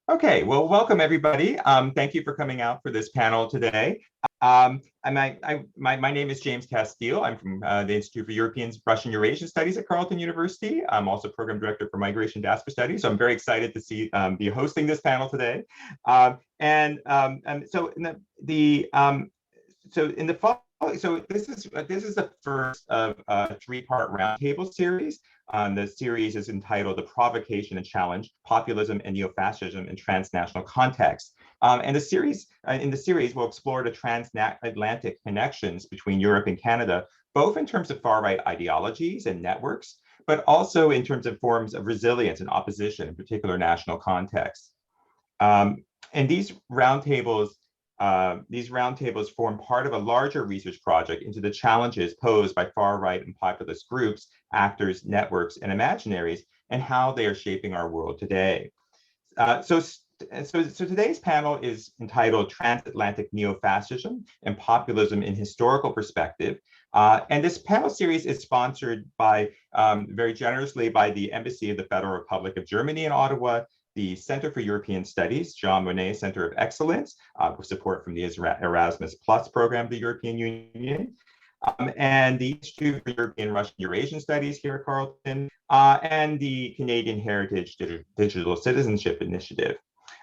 Okay, well, welcome everybody. Thank you for coming out for this panel today. My name is James Casteel. I'm from the Institute for European, Russian, Eurasian Studies at Carleton University. I'm also Program Director for Migration Diaspora Studies. So I'm very excited to be hosting this panel today. So this is the first of a three-part roundtable series. The series is entitled "The Provocation and Challenge: Populism and Neo-Fascism in Transnational Contexts." And in the series, we'll explore the transatlantic connections between Europe and Canada, both in terms of far-right ideologies and networks, but also in terms of forms of resilience and opposition in particular national contexts. And these roundtables form part of a larger research project into the challenges posed by far-right and populist groups, actors, networks, and imaginaries, and how they are shaping our world today. So today's panel is entitled Transatlantic Neo-Fascism and Populism in Historical Perspective. And this panel series is sponsored by, very generously by the Embassy of the Federal Republic of Germany in Ottawa, the Center for European Studies, Jean Monnet Center of Excellence, with support from the Erasmus Plus program of the European Union, and the Institute for European, Russian, Eurasian Studies here at Carleton, and the Canadian Heritage Digital Citizenship Initiative.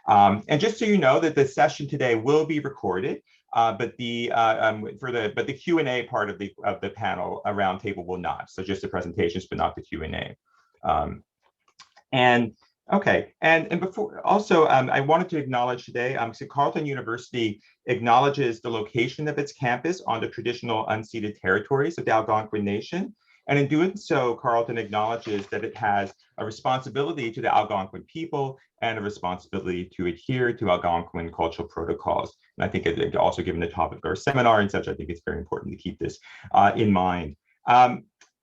And just so you know that the session today will be recorded, but the Q&A part of the panel roundtable will not. So just the presentations, but not the Q&A. And before also, I wanted to acknowledge today, so Carleton University acknowledges the location of its campus on the traditional unceded territories of the Algonquin Nation. And in doing so, Carleton acknowledges that it has a responsibility to the Algonquin people and a responsibility to adhere to Algonquin cultural protocols. And I think also given the topic of our seminar and such, I think it's very important to keep this in mind.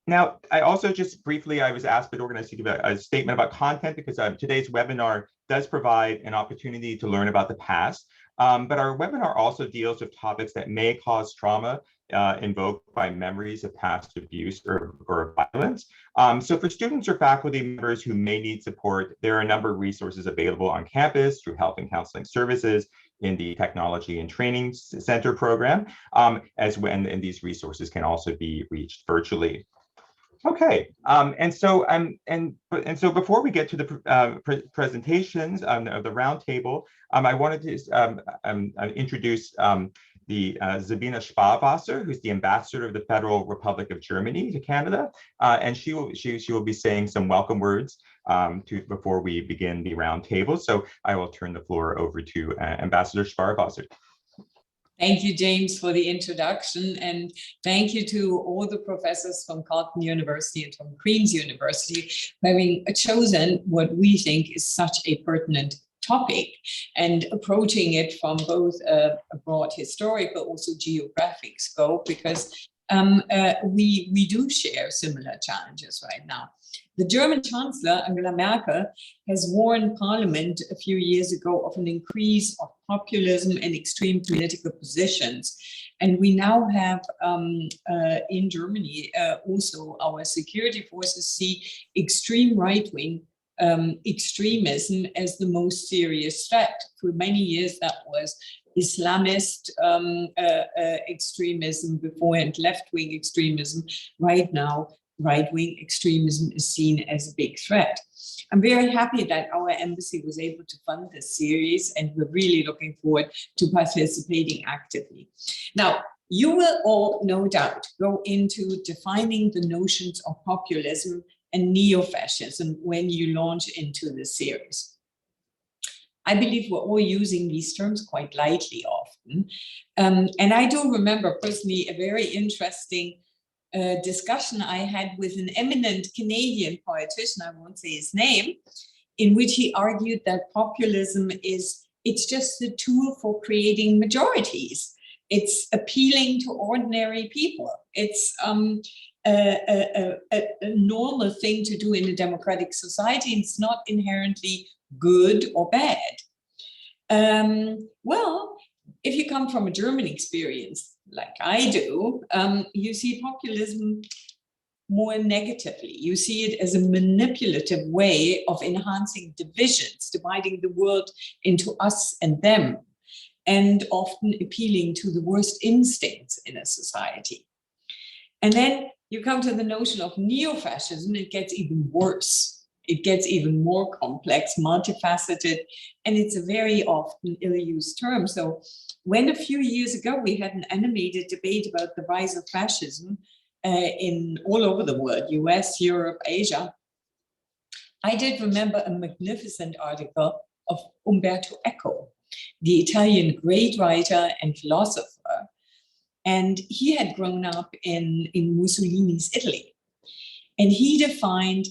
Now, I also just briefly, I was asked by the organizer to give a statement about content because today's webinar does provide an opportunity to learn about the past, but our webinar also deals with topics that may cause trauma invoked by memories of past abuse or violence. So for students or faculty members who may need support, there are a number of resources available on campus through health and counseling services in the Technology and Training Center program, and these resources can also be reached virtually. Okay, and so before we get to the presentations of the roundtable, I wanted to introduce the Sabine Sparwasser, who's the ambassador of the Federal Republic of Germany to Canada, and she will be saying some welcome words before we begin the roundtable. So I will turn the floor over to Ambassador Sparwasser. Thank you, James, for the introduction, and thank you to all the professors from Carleton University and from Queen's University for having chosen what we think is such a pertinent topic and approaching it from both a broad historic but also geographic scope, because we do share similar challenges right now. The German Chancellor, Angela Merkel, has warned Parliament a few years ago of an increase of populism and extreme political positions. And we now have in Germany also our security forces see extreme right-wing extremism as the most serious threat. For many years, that was Islamist extremism before and left-wing extremism. Right now, right-wing extremism is seen as a big threat. I'm very happy that our embassy was able to fund this series, and we're really looking forward to participating actively. Now, you will all, no doubt, go into defining the notions of populism and neo-fascism when you launch into the series. I believe we're all using these terms quite lightly often. And I do remember personally a very interesting discussion I had with an eminent Canadian politician, I won't say his name, in which he argued that populism it's just a tool for creating majorities. It's appealing to ordinary people. It's a normal thing to do in a democratic society. It's not inherently good or bad. Well, if you come from a German experience, like I do, you see populism more negatively. You see it as a manipulative way of enhancing divisions, dividing the world into us and them, and often appealing to the worst instincts in a society. And then you come to the notion of neo-fascism, it gets even worse. It gets even more complex, multifaceted, and it's a very often ill-used term. So when a few years ago we had an animated debate about the rise of fascism in all over the world, US, Europe, Asia, I did remember a magnificent article of Umberto Eco, the Italian great writer and philosopher. And he had grown up in Mussolini's Italy. And he defined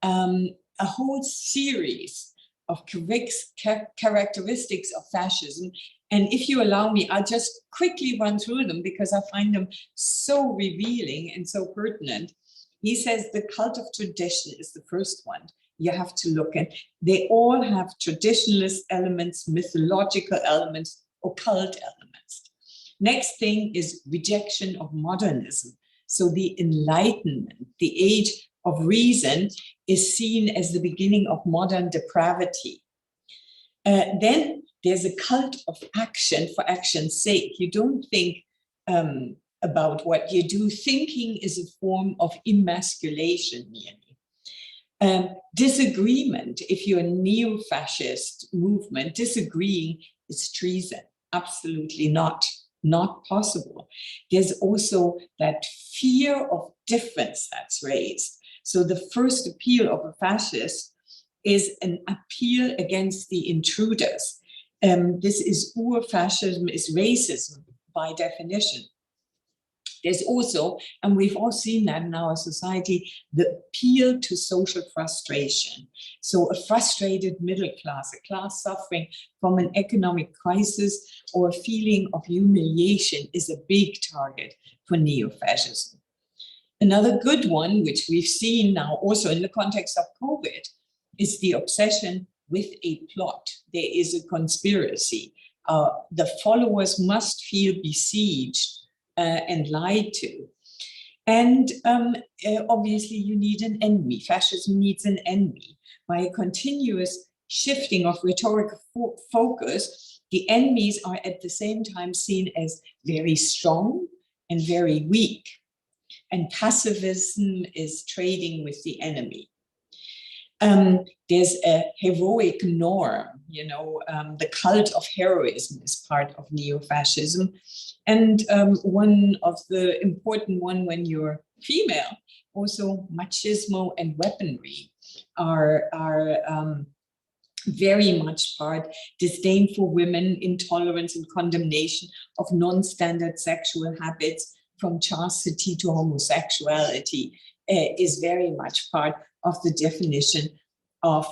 a whole series of characteristics of fascism. And if you allow me, I'll just quickly run through them because I find them so revealing and so pertinent. He says the cult of tradition is the first one you have to look at. They all have traditionalist elements, mythological elements, occult elements. Next thing is rejection of modernism. So the Enlightenment, the age of reason, is seen as the beginning of modern depravity. Then there's a cult of action for action's sake. You don't think about what you do. Thinking is a form of emasculation, merely. Disagreement, if you're a neo-fascist movement, disagreeing is treason. Absolutely not possible. There's also that fear of difference that's raised. So the first appeal of a fascist is an appeal against the intruders. This is ur-fascism, is racism by definition. There's also, and we've all seen that in our society, the appeal to social frustration. So a frustrated middle class, a class suffering from an economic crisis or a feeling of humiliation is a big target for neo-fascism. Another good one, which we've seen now also in the context of COVID, is the obsession with a plot. There is a conspiracy. The followers must feel besieged and lied to. And obviously you need an enemy. Fascism needs an enemy. By a continuous shifting of rhetorical focus, the enemies are at the same time seen as very strong and very weak. And pacifism is trading with the enemy. There's a heroic norm, the cult of heroism is part of neo-fascism. And one of the important one when you're female, also machismo and weaponry are very much part, disdain for women, intolerance and condemnation of non-standard sexual habits, from chastity to homosexuality, is very much part of the definition of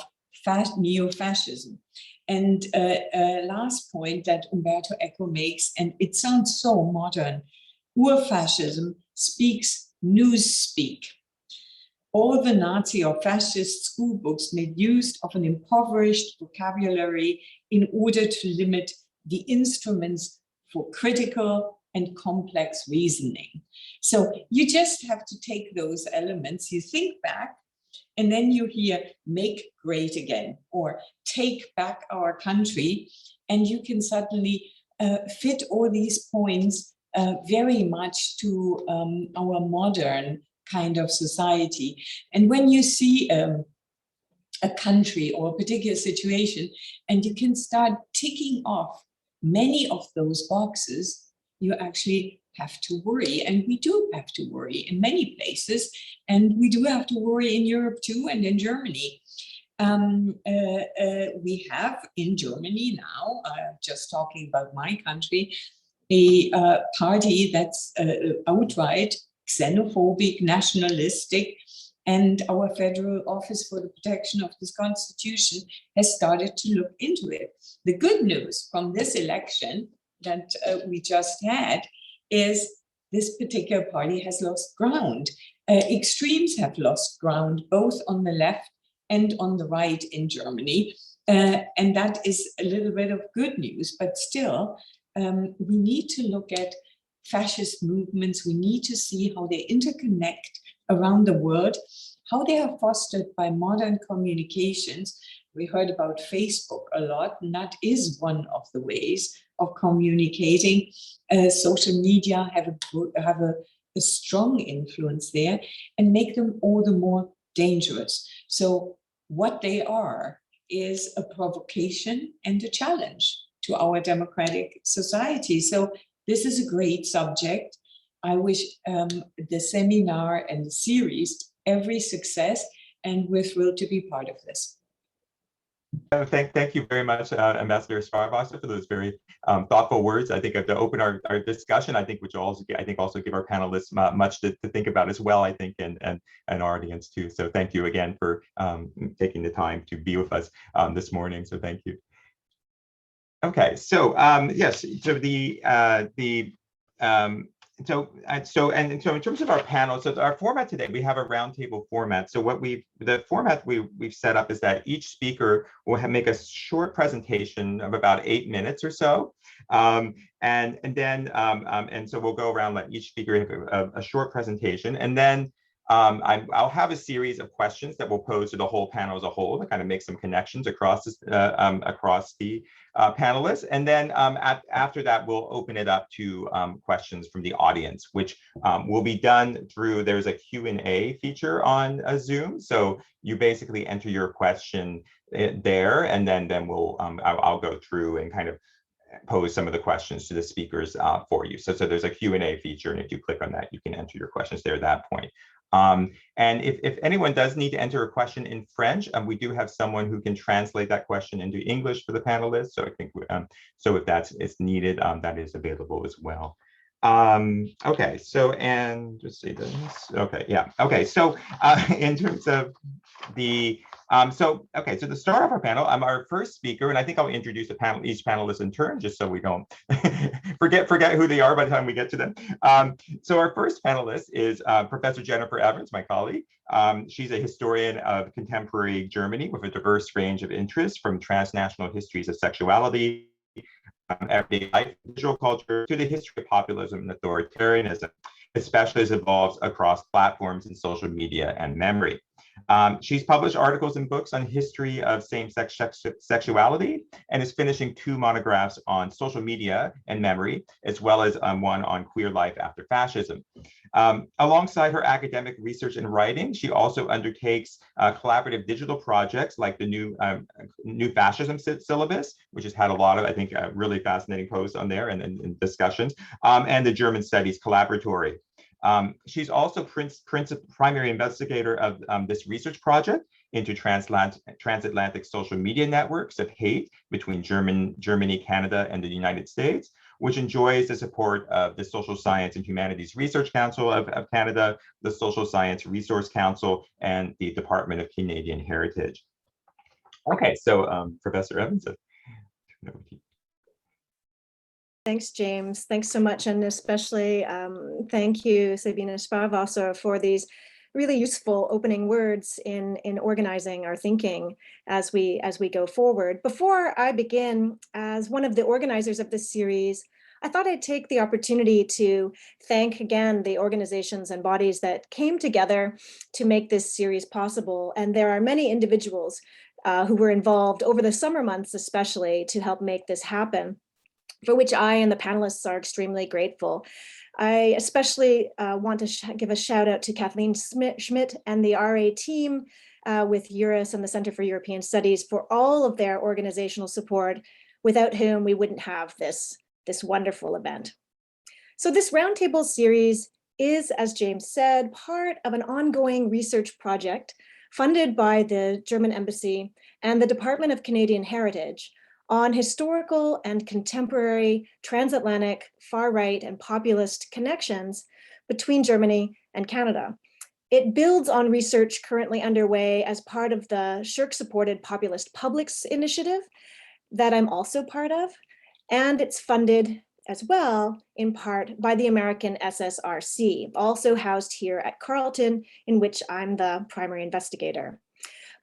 neo-fascism. And last point that Umberto Eco makes, and it sounds so modern, ur-fascism speaks newspeak. All the Nazi or fascist school books made use of an impoverished vocabulary in order to limit the instruments for critical and complex reasoning. So you just have to take those elements, you think back, and then you hear make great again or take back our country, and you can suddenly fit all these points very much to our modern kind of society. And when you see a country or a particular situation, and you can start ticking off many of those boxes, you actually have to worry. And we do have to worry in many places. And we do have to worry in Europe too, and in Germany. We have in Germany now, just talking about my country, a party that's outright xenophobic, nationalistic, and our Federal Office for the Protection of this Constitution has started to look into it. The good news from this election that we just had is this particular party has lost ground. Extremes have lost ground, both on the left and on the right in Germany. And that is a little bit of good news, but still, we need to look at fascist movements. We need to see how they interconnect around the world, how they are fostered by modern communications. We heard about Facebook a lot, and that is one of the ways of communicating. Social media have a strong influence there and make them all the more dangerous. So what they are is a provocation and a challenge to our democratic society. So this is a great subject. I wish the seminar and the series every success, and we're thrilled to be part of this. Thank you very much, Ambassador Sparwasser, for those very thoughtful words. I think to open our discussion, I think which will also give our panelists much to think about as well. I think and our audience too. So thank you again for taking the time to be with us this morning. So thank you. Okay, so yes, so in terms of our panel, so our format today, we have a roundtable format. So the format we've set up is that each speaker will make a short presentation of about 8 minutes or so, and so we'll go around, let each speaker have a short presentation, and then I'll have a series of questions that we'll pose to the whole panel as a whole to kind of make some connections across the panelists. And then after that, we'll open it up to questions from the audience, which will be done through, there's a Q&A feature on Zoom. So you basically enter your question there, and then I'll go through and kind of pose some of the questions to the speakers for you. So there's a Q&A feature, and if you click on that, you can enter your questions there at that point. And if anyone does need to enter a question in French, we do have someone who can translate that question into English for the panelists. So I think, so if it's needed, that is available as well. Okay, so, and just see this, okay, yeah, okay, so in terms of the, so the start of our panel, our first speaker, and I think I'll introduce each panelist in turn, just so we don't forget who they are by the time we get to them. So our first panelist is Professor Jennifer Evans, my colleague. She's a historian of contemporary Germany with a diverse range of interests, from transnational histories of sexuality, everyday life, visual culture, to the history of populism and authoritarianism, especially as it evolves across platforms in social media and memory. She's published articles and books on history of same-sex sexuality, and is finishing 2 monographs on social media and memory, as well as one on queer life after fascism. Alongside her academic research and writing, she also undertakes collaborative digital projects like the new fascism syllabus, which has had a lot of, I think, really fascinating posts on there and discussions, and the German Studies Collaboratory. She's also primary investigator of this research project into transatlantic social media networks of hate between Germany, Canada, and the United States, which enjoys the support of the Social Science and Humanities Research Council of Canada, the Social Science Resource Council, and the Department of Canadian Heritage. Okay, so Professor Evans. Thanks, James. Thanks so much. And especially thank you, Sabine and Sparwasser, for these really useful opening words in organizing our thinking as we go forward. Before I begin, as one of the organizers of this series, I thought I'd take the opportunity to thank again the organizations and bodies that came together to make this series possible. And there are many individuals who were involved over the summer months, especially, to help make this happen, for which I and the panelists are extremely grateful. I especially want to give a shout out to Katelyn Schmidt and the RA team with EURIS and the Center for European Studies for all of their organizational support, without whom we wouldn't have this wonderful event. So this roundtable series is, as James said, part of an ongoing research project funded by the German Embassy and the Department of Canadian Heritage on historical and contemporary transatlantic far-right and populist connections between Germany and Canada. It builds on research currently underway as part of the Shirk-supported Populist Publics initiative that I'm also part of, and it's funded as well in part by the American SSRC, also housed here at Carleton, in which I'm the primary investigator.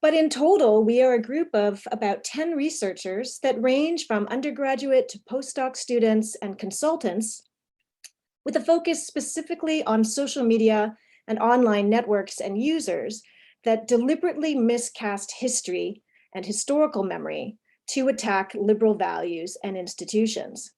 But in total, we are a group of about 10 researchers that range from undergraduate to postdoc students and consultants, with a focus specifically on social media and online networks and users that deliberately miscast history and historical memory to attack liberal values and institutions.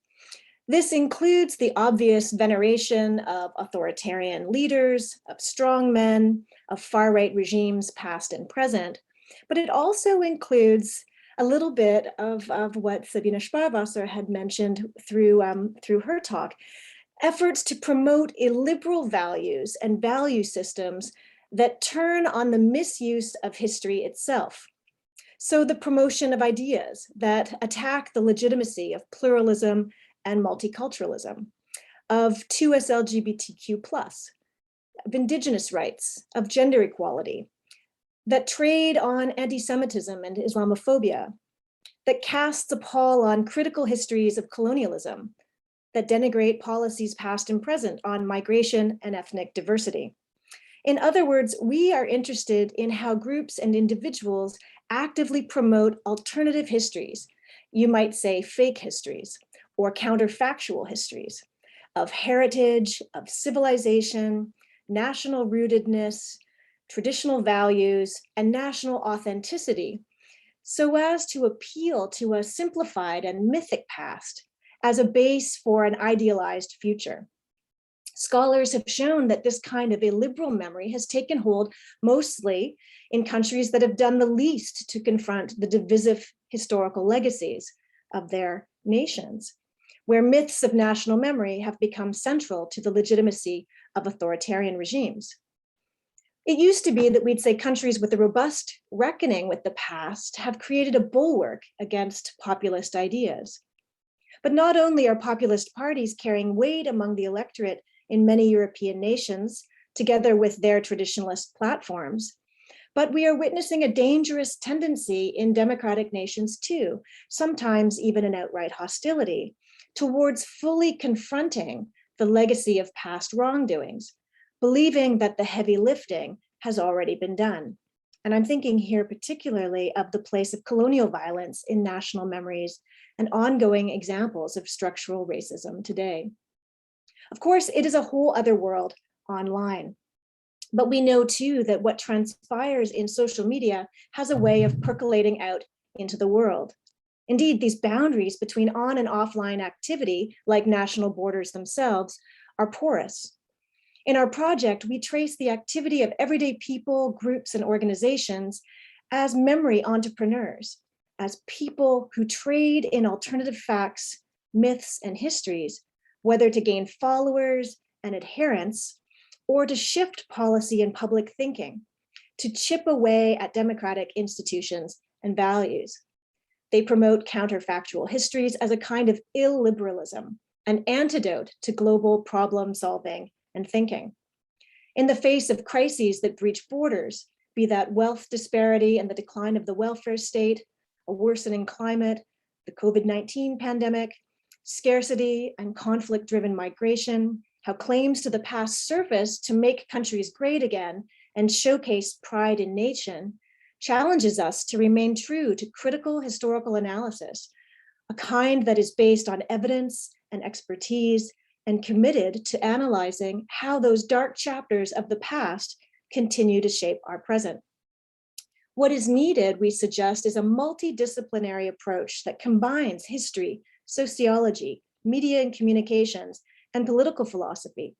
This includes the obvious veneration of authoritarian leaders, of strongmen, of far-right regimes past and present, but it also includes a little bit of what Sabine Sparwasser had mentioned through her talk, efforts to promote illiberal values and value systems that turn on the misuse of history itself. So the promotion of ideas that attack the legitimacy of pluralism and multiculturalism, of 2S LGBTQ+, of indigenous rights, of gender equality, that trade on anti-Semitism and Islamophobia, that casts a pall on critical histories of colonialism, that denigrate policies past and present on migration and ethnic diversity. In other words, we are interested in how groups and individuals actively promote alternative histories, you might say fake histories, or counterfactual histories of heritage, of civilization, national rootedness, traditional values, and national authenticity, so as to appeal to a simplified and mythic past as a base for an idealized future. Scholars have shown that this kind of illiberal memory has taken hold mostly in countries that have done the least to confront the divisive historical legacies of their nations, where myths of national memory have become central to the legitimacy of authoritarian regimes. It used to be that we'd say countries with a robust reckoning with the past have created a bulwark against populist ideas. But not only are populist parties carrying weight among the electorate in many European nations, together with their traditionalist platforms, but we are witnessing a dangerous tendency in democratic nations too, sometimes even an outright hostility, towards fully confronting the legacy of past wrongdoings, believing that the heavy lifting has already been done. And I'm thinking here particularly of the place of colonial violence in national memories and ongoing examples of structural racism today. Of course, it is a whole other world online. But we know too that what transpires in social media has a way of percolating out into the world. Indeed, these boundaries between on and offline activity, like national borders themselves, are porous. In our project, we trace the activity of everyday people, groups, and organizations as memory entrepreneurs, as people who trade in alternative facts, myths, and histories, whether to gain followers and adherents, or to shift policy and public thinking, to chip away at democratic institutions and values. They promote counterfactual histories as a kind of illiberalism, an antidote to global problem solving and thinking. In the face of crises that breach borders, be that wealth disparity and the decline of the welfare state, a worsening climate, the COVID-19 pandemic, scarcity and conflict-driven migration, how claims to the past surface to make countries great again and showcase pride in nation, challenges us to remain true to critical historical analysis, a kind that is based on evidence and expertise and committed to analyzing how those dark chapters of the past continue to shape our present. What is needed, we suggest, is a multidisciplinary approach that combines history, sociology, media and communications, and political philosophy,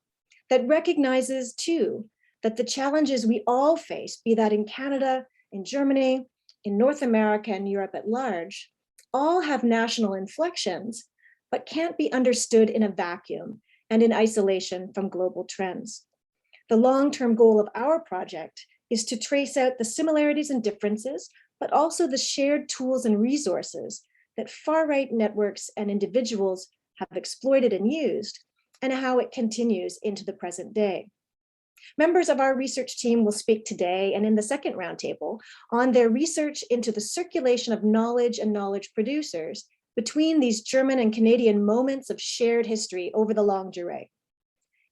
that recognizes too that the challenges we all face, be that in Canada, in Germany, in North America and Europe at large, all have national inflections, but can't be understood in a vacuum and in isolation from global trends. The long-term goal of our project is to trace out the similarities and differences, but also the shared tools and resources that far-right networks and individuals have exploited and used, and how it continues into the present day. Members of our research team will speak today and in the second roundtable on their research into the circulation of knowledge and knowledge producers between these German and Canadian moments of shared history over the longue durée.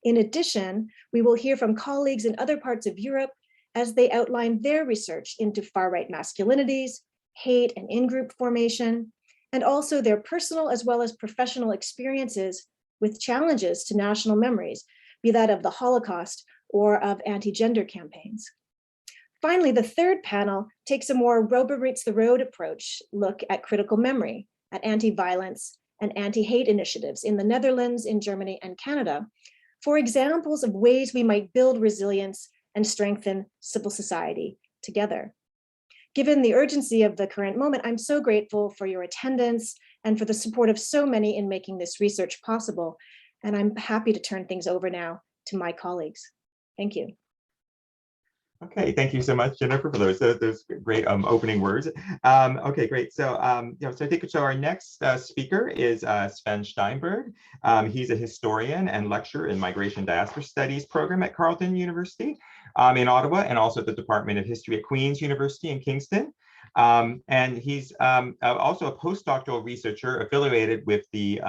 In addition, we will hear from colleagues in other parts of Europe as they outline their research into far-right masculinities, hate and in-group formation, and also their personal as well as professional experiences with challenges to national memories, be that of the Holocaust or of anti-gender campaigns. Finally, the third panel takes a more rubber meets the road approach look at critical memory, at anti-violence and anti-hate initiatives in the Netherlands, in Germany, and Canada, for examples of ways we might build resilience and strengthen civil society together. Given the urgency of the current moment, I'm so grateful for your attendance and for the support of so many in making this research possible. And I'm happy to turn things over now to my colleagues. Thank you. Okay, thank you so much, Jennifer, for those great opening words. Okay, great. So, so I think our next speaker is Swen Steinberg. He's a historian and lecturer in Migration Diaspora Studies program at Carleton University in Ottawa, and also at the Department of History at Queen's University in Kingston. And he's also a postdoctoral researcher affiliated with the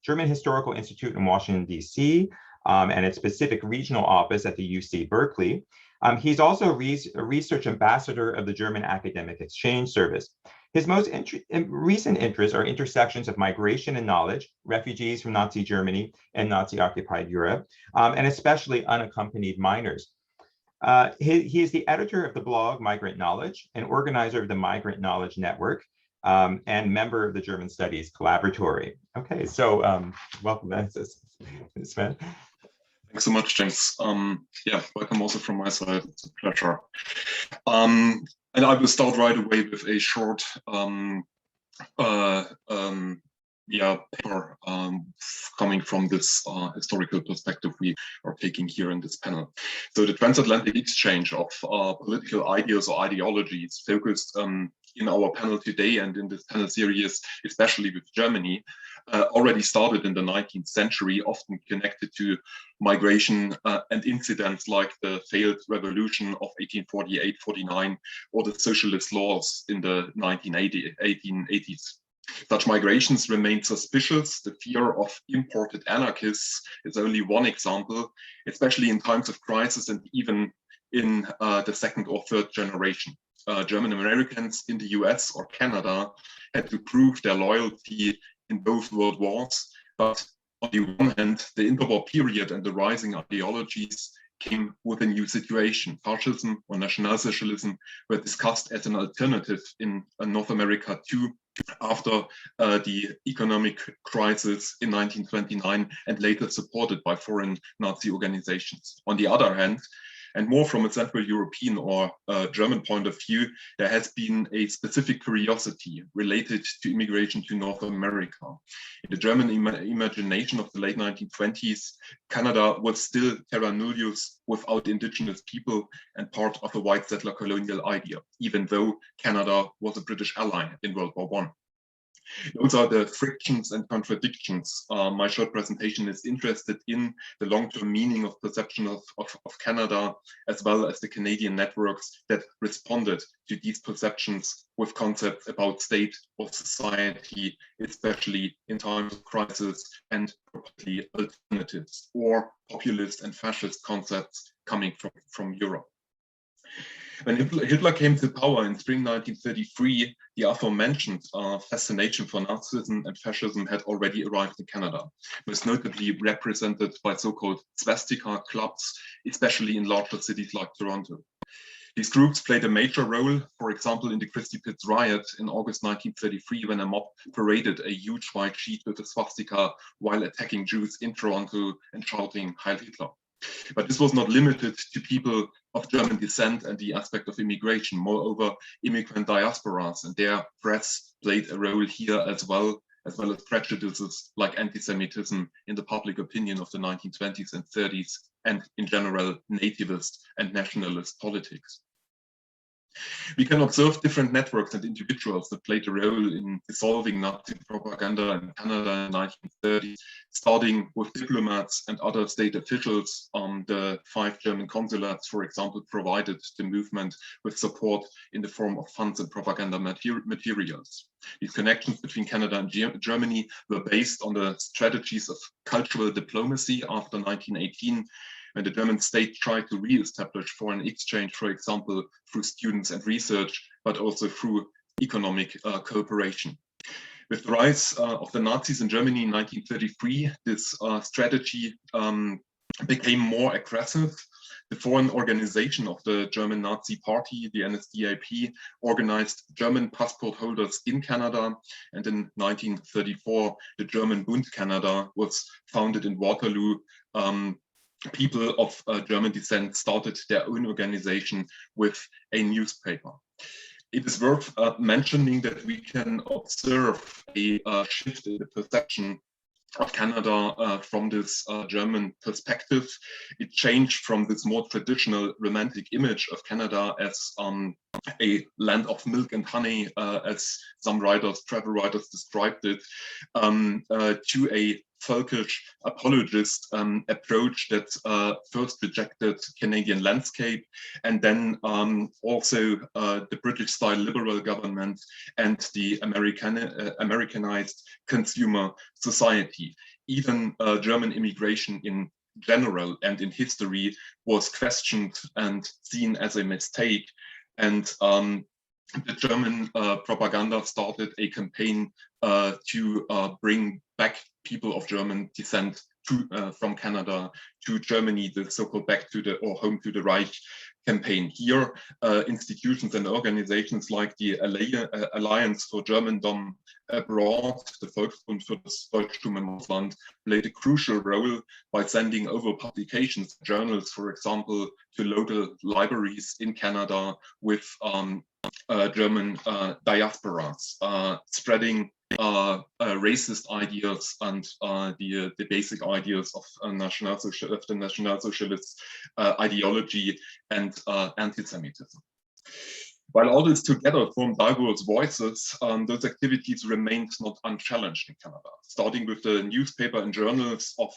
German Historical Institute in Washington, D.C., and its Pacific Regional Office at the UC Berkeley. He's also a research ambassador of the German Academic Exchange Service. His most recent interests are intersections of migration and knowledge, refugees from Nazi Germany and Nazi-occupied Europe, and especially unaccompanied minors. He is the editor of the blog Migrant Knowledge, an organizer of the Migrant Knowledge Network, and member of the German Studies Collaboratory. Okay, so welcome, Sven. Thanks so much, James. Yeah, welcome also from my side. It's a pleasure. And I will start right away with a short paper coming from this historical perspective we are taking here in this panel. So the transatlantic exchange of political ideas or ideologies focused in our panel today and in this panel series, especially with Germany, already started in the 19th century, often connected to migration and incidents like the failed revolution of 1848-49 or the socialist laws in the 1880s. Such migrations remained suspicious. The fear of imported anarchists is only one example, especially in times of crisis and even in the second or third generation. German Americans in the US or Canada had to prove their loyalty in both world wars, but on the one hand, the interwar period and the rising ideologies came with a new situation. Fascism or National Socialism were discussed as an alternative in North America too, after the economic crisis in 1929 and later supported by foreign Nazi organizations. On the other hand, and more from a Central European or German point of view, there has been a specific curiosity related to immigration to North America. In the German imagination of the late 1920s, Canada was still terra nullius without indigenous people and part of a white settler colonial idea, even though Canada was a British ally in World War I. Those are the frictions and contradictions. My short presentation is interested in the long-term meaning of perception of Canada, as well as the Canadian networks that responded to these perceptions with concepts about state or society, especially in times of crisis, and probably alternatives or populist and fascist concepts coming from Europe. When Hitler came to power in spring 1933, the aforementioned fascination for Nazism and fascism had already arrived in Canada, most notably represented by so-called swastika clubs, especially in larger cities like Toronto. These groups played a major role, for example, in the Christie Pitts riot in August 1933, when a mob paraded a huge white sheet with a swastika while attacking Jews in Toronto and shouting Heil Hitler. But this was not limited to people of German descent and the aspect of immigration. Moreover, immigrant diasporas and their press played a role here as well as prejudices like anti-Semitism in the public opinion of the 1920s and 30s, and in general, nativist and nationalist politics. We can observe different networks and individuals that played a role in dissolving Nazi propaganda in Canada in the 1930s, starting with diplomats and other state officials. The 5 German consulates, for example, provided the movement with support in the form of funds and propaganda materials. These connections between Canada and Germany were based on the strategies of cultural diplomacy after 1918, when the German state tried to re-establish foreign exchange, for example, through students and research, but also through economic cooperation. With the rise of the Nazis in Germany in 1933, this strategy became more aggressive. The foreign organization of the German Nazi Party, the NSDAP, organized German passport holders in Canada, and in 1934, the German Bund Canada was founded in Waterloo. People of German descent started their own organization with a newspaper. It is worth mentioning that we can observe a shift in the perception of Canada from this German perspective. It changed from this more traditional romantic image of Canada as a land of milk and honey, as some writers, travel writers described it, to a folkish apologist approach that first rejected Canadian landscape, and then also the British-style liberal government and the Americanized consumer society. Even German immigration in general and in history was questioned and seen as a mistake. And the German propaganda started a campaign to bring back people of German descent from Canada to Germany, the so-called back to the or home to the Reich campaign. Here, institutions and organizations like the Alliance for Germandom Abroad, the Volksbund für das Deutschtum im Ausland, played a crucial role by sending over publications, journals, for example, to local libraries in Canada with German diasporas, spreading racist ideas and the basic ideas of the National Socialist ideology and anti-Semitism. While all this together formed diverse voices, those activities remained not unchallenged in Canada, starting with the newspaper and journals of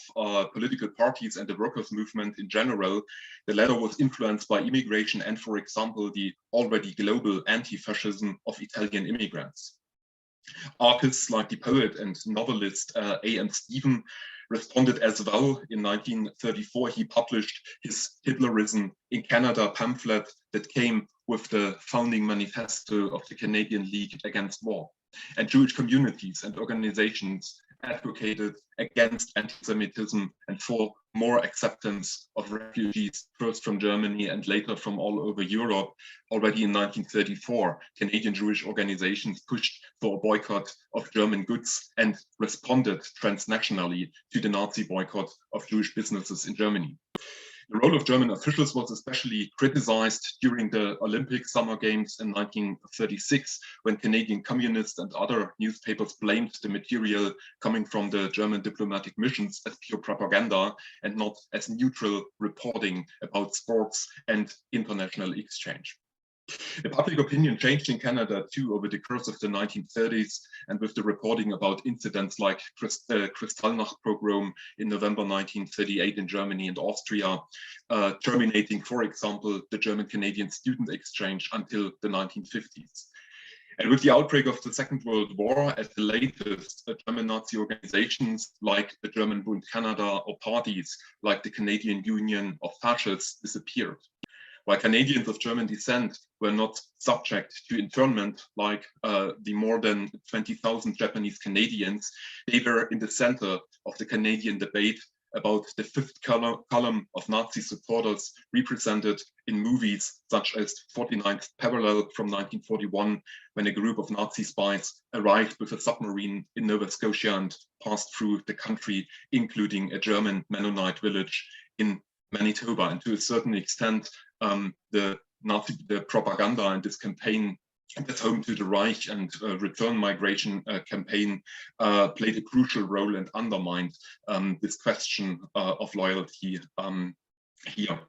political parties and the workers' movement in general. The latter was influenced by immigration and, for example, the already global anti-fascism of Italian immigrants. Artists like the poet and novelist A.M. Stephen responded as well. In 1934, he published his Hitlerism in Canada pamphlet that came with the founding manifesto of the Canadian League Against War. And Jewish communities and organizations advocated against anti-Semitism and for more acceptance of refugees, first from Germany and later from all over Europe. Already in 1934, Canadian Jewish organizations pushed for a boycott of German goods and responded transnationally to the Nazi boycott of Jewish businesses in Germany. The role of German officials was especially criticized during the Olympic Summer Games in 1936, when Canadian communists and other newspapers blamed the material coming from the German diplomatic missions as pure propaganda and not as neutral reporting about sports and international exchange. The public opinion changed in Canada too over the course of the 1930s, and with the reporting about incidents like Kristallnacht pogrom in November 1938 in Germany and Austria, terminating, for example, the German-Canadian student exchange until the 1950s. And with the outbreak of the Second World War, at the latest, German Nazi organizations like the German Bund Canada or parties like the Canadian Union of Fascists disappeared. While Canadians of German descent were not subject to internment like the more than 20,000 Japanese Canadians, they were in the center of the Canadian debate about the fifth column of Nazi supporters represented in movies such as 49th Parallel from 1941, when a group of Nazi spies arrived with a submarine in Nova Scotia and passed through the country, including a German Mennonite village in Manitoba. And to a certain extent, the propaganda and this campaign that's home to the Reich and return migration campaign played a crucial role and undermined this question of loyalty here.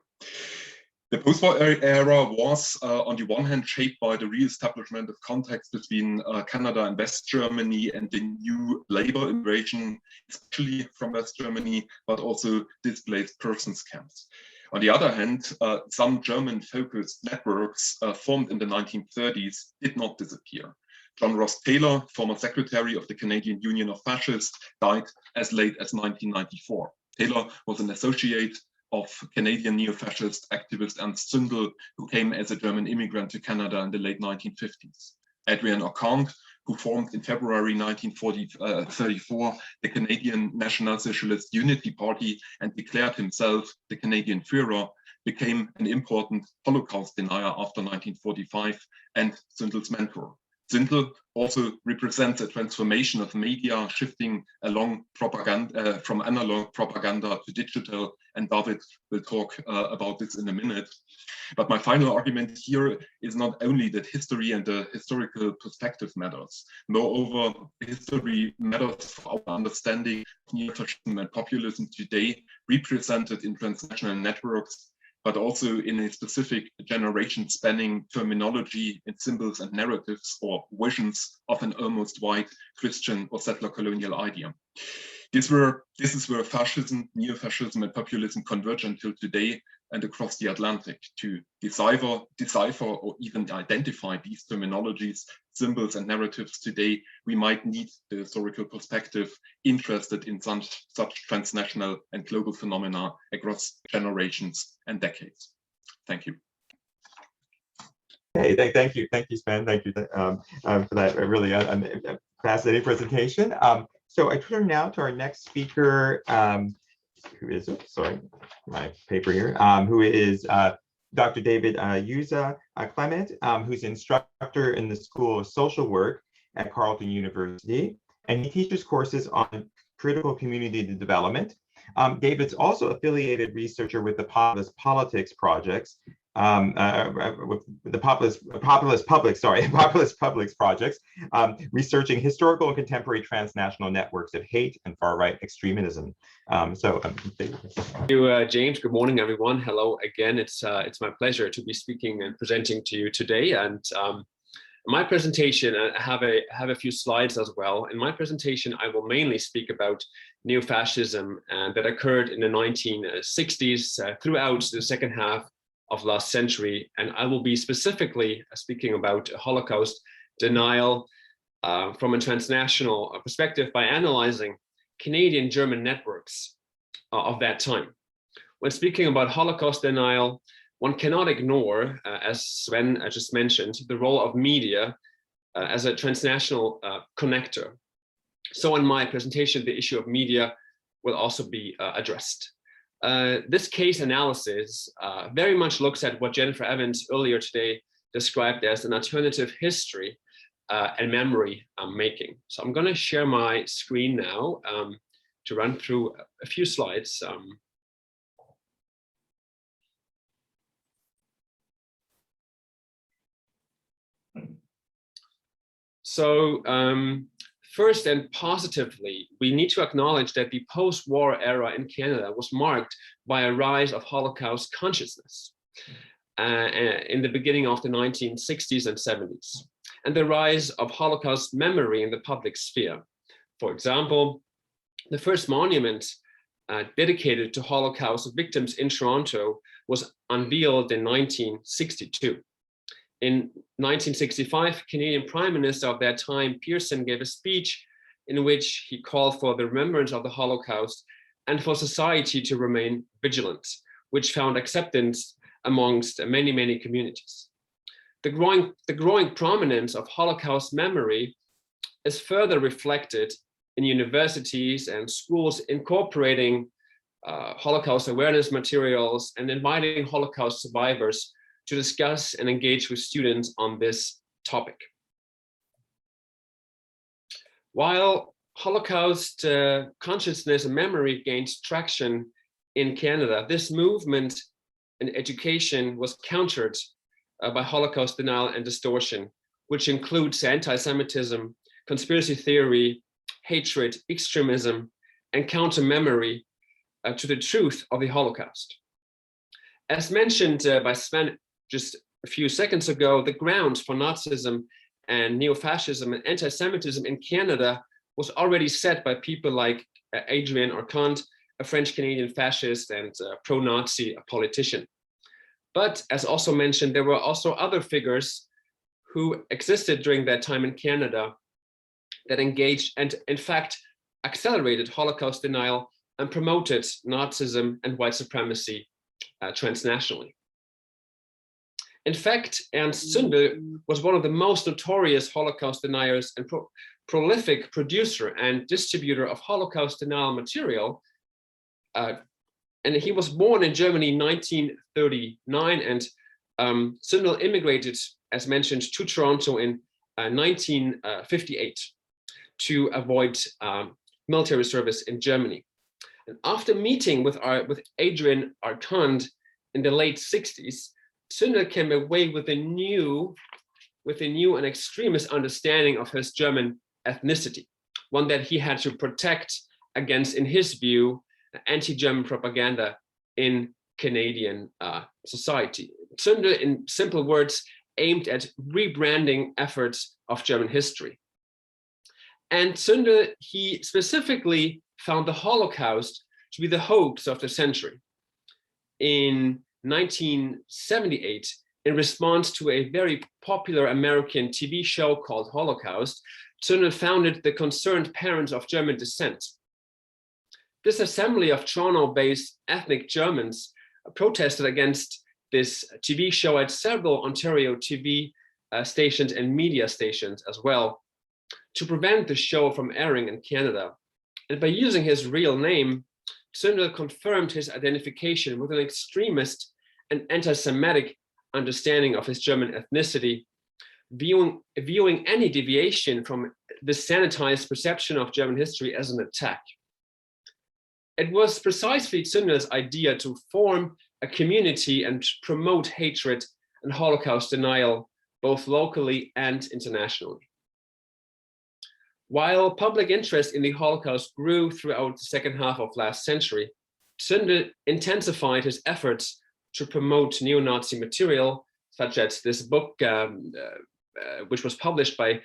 The post-war era was, on the one hand, shaped by the re-establishment of contacts between Canada and West Germany and the new labor immigration, especially from West Germany, but also displaced persons camps. On the other hand, some German-focused networks formed in the 1930s did not disappear. John Ross Taylor, former secretary of the Canadian Union of Fascists, died as late as 1994. Taylor was an associate of Canadian neo-fascist activist Ernst Zündel, who came as a German immigrant to Canada in the late 1950s. Adrian Orkant who formed in February 1934 the Canadian National Socialist Unity Party and declared himself the Canadian Führer, became an important Holocaust denier after 1945 and Zündel's mentor. Zündel also represents a transformation of media, shifting along propaganda from analog propaganda to digital, and David will talk about this in a minute. But my final argument here is not only that history and the historical perspective matters. Moreover, history matters for our understanding of neo-fascism and populism today, represented in transnational networks, but also in a specific generation spanning terminology and symbols and narratives or visions of an almost white Christian or settler colonial idea. This is where fascism, neo-fascism and populism converge until today and across the Atlantic. To decipher or even identify these terminologies, symbols and narratives today, we might need the historical perspective interested in such transnational and global phenomena across generations and decades. Thank you. Hey, thank you, Sven. Thank you for that really fascinating presentation. So I turn now to our next speaker, who is, sorry, my paper here, who is Dr. David Yuza Clement, who's an instructor in the School of Social Work at Carleton University, and he teaches courses on critical community development. David's also affiliated researcher with the Populist Politics projects, with the Populist Publics projects, researching historical and contemporary transnational networks of hate and far-right extremism. David. Thank you, James. Good morning, everyone. Hello again. It's my pleasure to be speaking and presenting to you today. And my presentation, I have a few slides as well. In my presentation, I will mainly speak about neo-fascism that occurred in the 1960s throughout the second half of last century, and I will be specifically speaking about Holocaust denial from a transnational perspective by analyzing Canadian-German networks of that time. When speaking about Holocaust denial, one cannot ignore, as Sven just mentioned, the role of media as a transnational connector. So in my presentation, the issue of media will also be addressed. This case analysis very much looks at what Jennifer Evans earlier today described as an alternative history and memory making. So I'm going to share my screen now to run through a few slides. First and positively, we need to acknowledge that the post-war era in Canada was marked by a rise of Holocaust consciousness in the beginning of the 1960s and 70s, and the rise of Holocaust memory in the public sphere. For example, the first monument dedicated to Holocaust victims in Toronto was unveiled in 1962. In 1965, Canadian Prime Minister of that time, Pearson, gave a speech in which he called for the remembrance of the Holocaust and for society to remain vigilant, which found acceptance amongst many, many communities. The growing prominence of Holocaust memory is further reflected in universities and schools incorporating Holocaust awareness materials and inviting Holocaust survivors to discuss and engage with students on this topic. While Holocaust consciousness and memory gained traction in Canada, this movement in education was countered by Holocaust denial and distortion, which includes anti-Semitism, conspiracy theory, hatred, extremism, and counter-memory to the truth of the Holocaust. As mentioned by Sven just a few seconds ago, the grounds for Nazism and neo-fascism and anti-Semitism in Canada was already set by people like Adrien Arcand, a French-Canadian fascist and pro-Nazi politician. But as also mentioned, there were also other figures who existed during that time in Canada that engaged and in fact accelerated Holocaust denial and promoted Nazism and white supremacy transnationally. In fact, Ernst Zündel was one of the most notorious Holocaust deniers and prolific producer and distributor of Holocaust denial material. And he was born in Germany in 1939, and Zündel immigrated, as mentioned, to Toronto in 1958 to avoid military service in Germany. And after meeting with Adrian Arcand in the late 60s, Zündel came away with a new and extremist understanding of his German ethnicity, one that he had to protect against, in his view, anti-German propaganda in Canadian society. Zündel, in simple words, aimed at rebranding efforts of German history. And Zündel, he specifically found the Holocaust to be the hoax of the century. In 1978, in response to a very popular American TV show called Holocaust, Zündel founded the Concerned Parents of German Descent. This assembly of Toronto-based ethnic Germans protested against this TV show at several Ontario TV stations and media stations as well, to prevent the show from airing in Canada. And by using his real name, Zündel confirmed his identification with an extremist and anti-Semitic understanding of his German ethnicity, viewing any deviation from the sanitized perception of German history as an attack. It was precisely Zündel's idea to form a community and promote hatred and Holocaust denial, both locally and internationally. While public interest in the Holocaust grew throughout the second half of last century, Zündel intensified his efforts to promote neo-Nazi material, such as this book, which was published by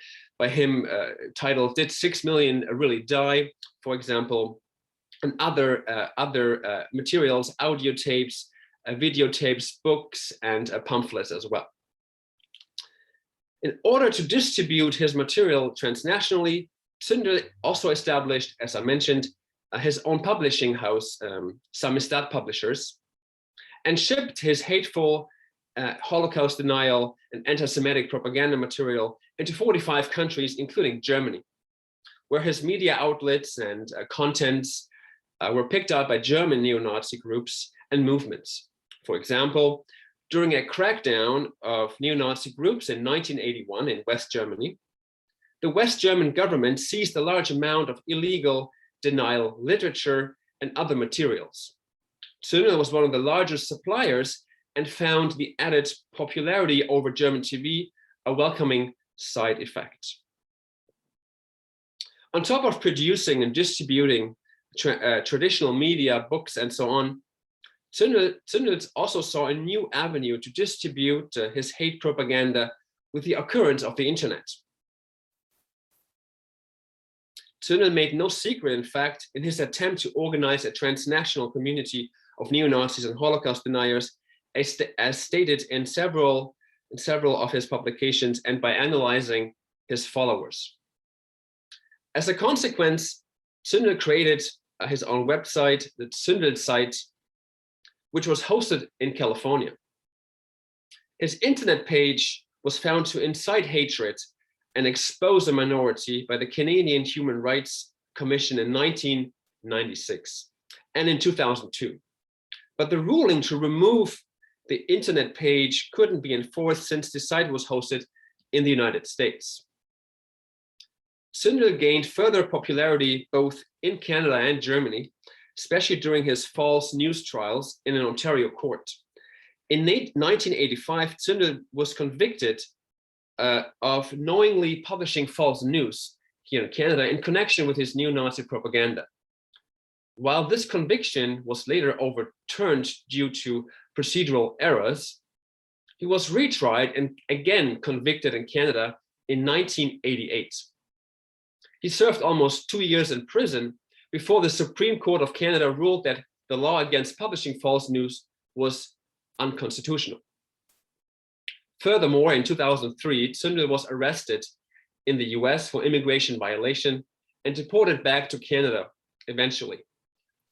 him, titled "Did 6 Million Really Die?" for example, and other materials, audio tapes, videotapes, books, and pamphlets as well. In order to distribute his material transnationally, Zündel also established, as I mentioned, his own publishing house, Samistat Publishers, and shipped his hateful Holocaust denial and anti-Semitic propaganda material into 45 countries, including Germany, where his media outlets and contents were picked up by German neo-Nazi groups and movements. For example, during a crackdown of neo-Nazi groups in 1981 in West Germany, the West German government seized a large amount of illegal denial literature and other materials. Zündel was one of the largest suppliers and found the added popularity over German TV a welcoming side effect. On top of producing and distributing traditional media, books, and so on, Zündel also saw a new avenue to distribute his hate propaganda with the occurrence of the internet. Zündel made no secret, in fact, in his attempt to organize a transnational community of neo-Nazis and Holocaust deniers, as stated in several of his publications and by analyzing his followers. As a consequence, Zündel created his own website, the Zündel site, which was hosted in California. His internet page was found to incite hatred and expose a minority by the Canadian Human Rights Commission in 1996 and in 2002. But the ruling to remove the internet page couldn't be enforced since the site was hosted in the United States. Zündel gained further popularity both in Canada and Germany, especially during his false news trials in an Ontario court. In 1985, Zündel was convicted of knowingly publishing false news here in Canada in connection with his neo-Nazi propaganda. While this conviction was later overturned due to procedural errors, he was retried and again convicted in Canada in 1988. He served almost 2 years in prison before the Supreme Court of Canada ruled that the law against publishing false news was unconstitutional. Furthermore, in 2003, Zündel was arrested in the US for immigration violation and deported back to Canada eventually.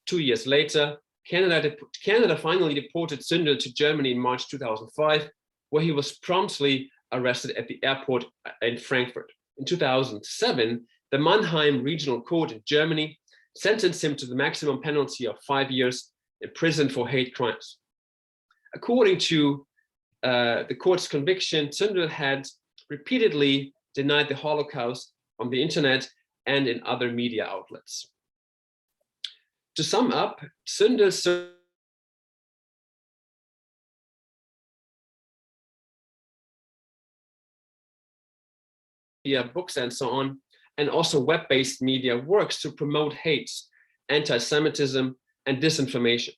2 years later, Canada finally deported Zündel to Germany in March 2005, where he was promptly arrested at the airport in Frankfurt. In 2007, the Mannheim Regional Court in Germany sentenced him to the maximum penalty of 5 years in prison for hate crimes. According to the court's conviction, Zündel had repeatedly denied the Holocaust on the internet and in other media outlets. To sum up, Zündel's books and so on, and also web-based media works to promote hate, anti-Semitism, and disinformation.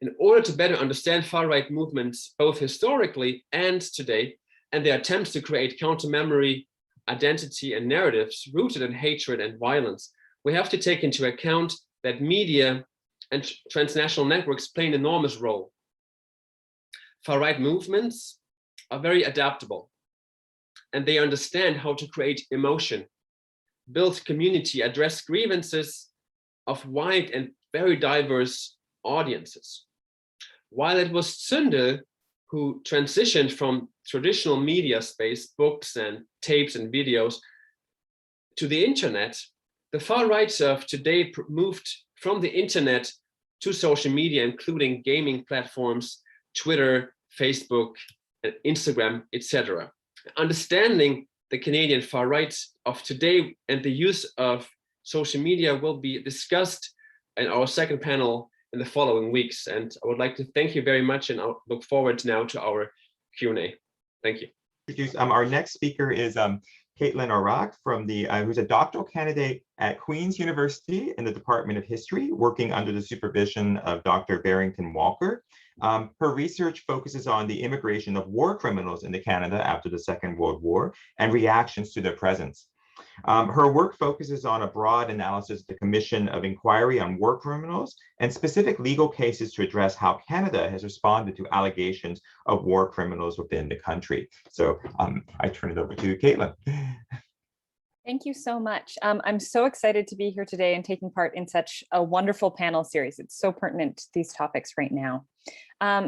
In order to better understand far-right movements, both historically and today, and their attempts to create counter-memory, identity, and narratives rooted in hatred and violence, we have to take into account that media and transnational networks play an enormous role. Far-right movements are very adaptable, and they understand how to create emotion, build community, address grievances of wide and very diverse audiences. While it was Zündel who transitioned from traditional media space, books and tapes and videos, to the internet, the far right of today moved from the internet to social media, including gaming platforms, Twitter, Facebook, and Instagram, etc. Understanding the Canadian far right of today and the use of social media will be discussed in our second panel in the following weeks. And I would like to thank you very much, and I'll look forward now to our Q&A. Thank you. Our next speaker is Katelyn Arac, who's a doctoral candidate at Queen's University in the Department of History, working under the supervision of Dr. Barrington Walker. Her research focuses on the immigration of war criminals into Canada after the Second World War and reactions to their presence. Her work focuses on a broad analysis of the Commission of Inquiry on War Criminals and specific legal cases to address how Canada has responded to allegations of war criminals within the country. So I turn it over to Katelyn. Thank you so much. I'm so excited to be here today and taking part in such a wonderful panel series. It's so pertinent to these topics right now.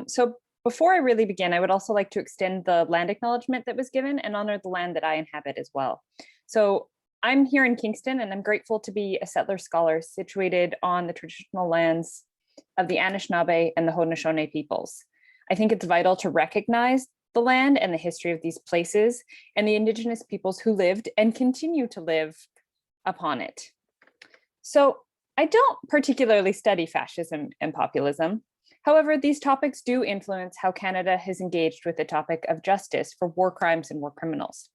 So before I really begin, I would also like to extend the land acknowledgement that was given and honor the land that I inhabit as well. So I'm here in Kingston, and I'm grateful to be a settler scholar situated on the traditional lands of the Anishinaabe and the Haudenosaunee peoples. I think it's vital to recognize the land and the history of these places and the Indigenous peoples who lived and continue to live upon it. So I don't particularly study fascism and populism. However, these topics do influence how Canada has engaged with the topic of justice for war crimes and war criminals.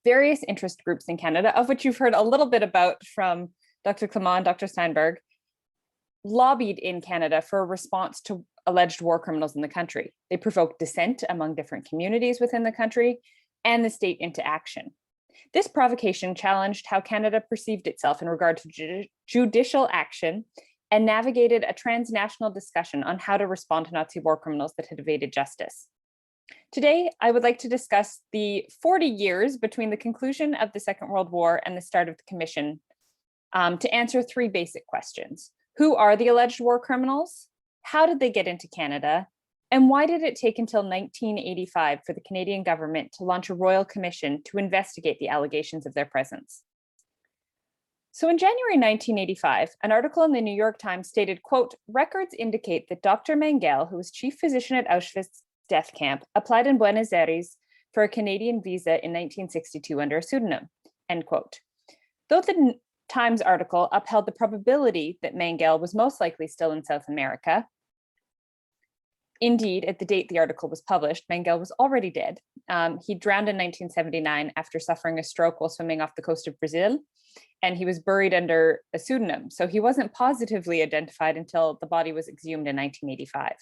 Various interest groups in Canada, of which you've heard a little bit about from Dr. Clement and Dr. Steinberg, lobbied in Canada for a response to alleged war criminals in the country. They provoked dissent among different communities within the country and the state into action. This provocation challenged how Canada perceived itself in regard to judicial action and navigated a transnational discussion on how to respond to Nazi war criminals that had evaded justice. Today, I would like to discuss the 40 years between the conclusion of the Second World War and the start of the Commission to answer three basic questions. Who are the alleged war criminals? How did they get into Canada? And why did it take until 1985 for the Canadian government to launch a royal commission to investigate the allegations of their presence? So in January 1985, an article in the New York Times stated, quote, "Records indicate that Dr. Mengele, who was chief physician at Auschwitz death camp, applied in Buenos Aires for a Canadian visa in 1962 under a pseudonym," end quote. Though the Times article upheld the probability that Mengele was most likely still in South America, indeed, at the date the article was published, Mengele was already dead. He drowned in 1979 after suffering a stroke while swimming off the coast of Brazil, and he was buried under a pseudonym. So he wasn't positively identified until the body was exhumed in 1985.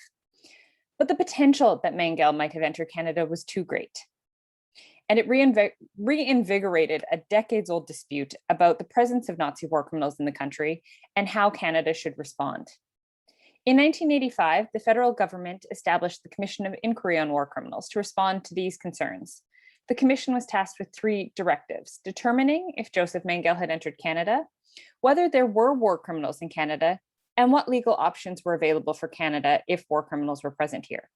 But the potential that Mengele might have entered Canada was too great. And it reinvigorated a decades-old dispute about the presence of Nazi war criminals in the country and how Canada should respond. In 1985, the federal government established the Commission of Inquiry on War Criminals to respond to these concerns. The commission was tasked with three directives: determining if Joseph Mengele had entered Canada, whether there were war criminals in Canada, and what legal options were available for Canada if war criminals were present here.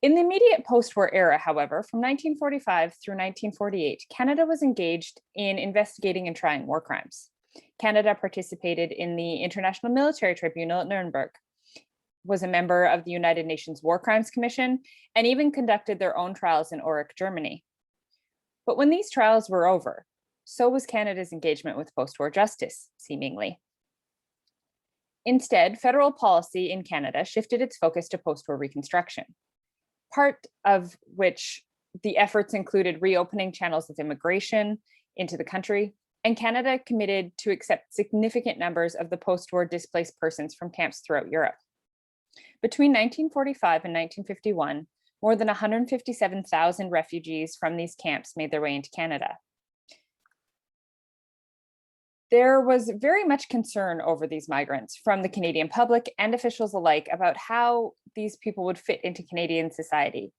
In the immediate post-war era, however, from 1945 through 1948, Canada was engaged in investigating and trying war crimes. Canada participated in the International Military Tribunal at Nuremberg, was a member of the United Nations War Crimes Commission, and even conducted their own trials in Arac, Germany. But when these trials were over, so was Canada's engagement with post-war justice, seemingly. Instead, federal policy in Canada shifted its focus to post-war reconstruction, part of which the efforts included reopening channels of immigration into the country, and Canada committed to accept significant numbers of the post-war displaced persons from camps throughout Europe. Between 1945 and 1951, more than 157,000 refugees from these camps made their way into Canada. There was very much concern over these migrants from the Canadian public and officials alike about how these people would fit into Canadian society.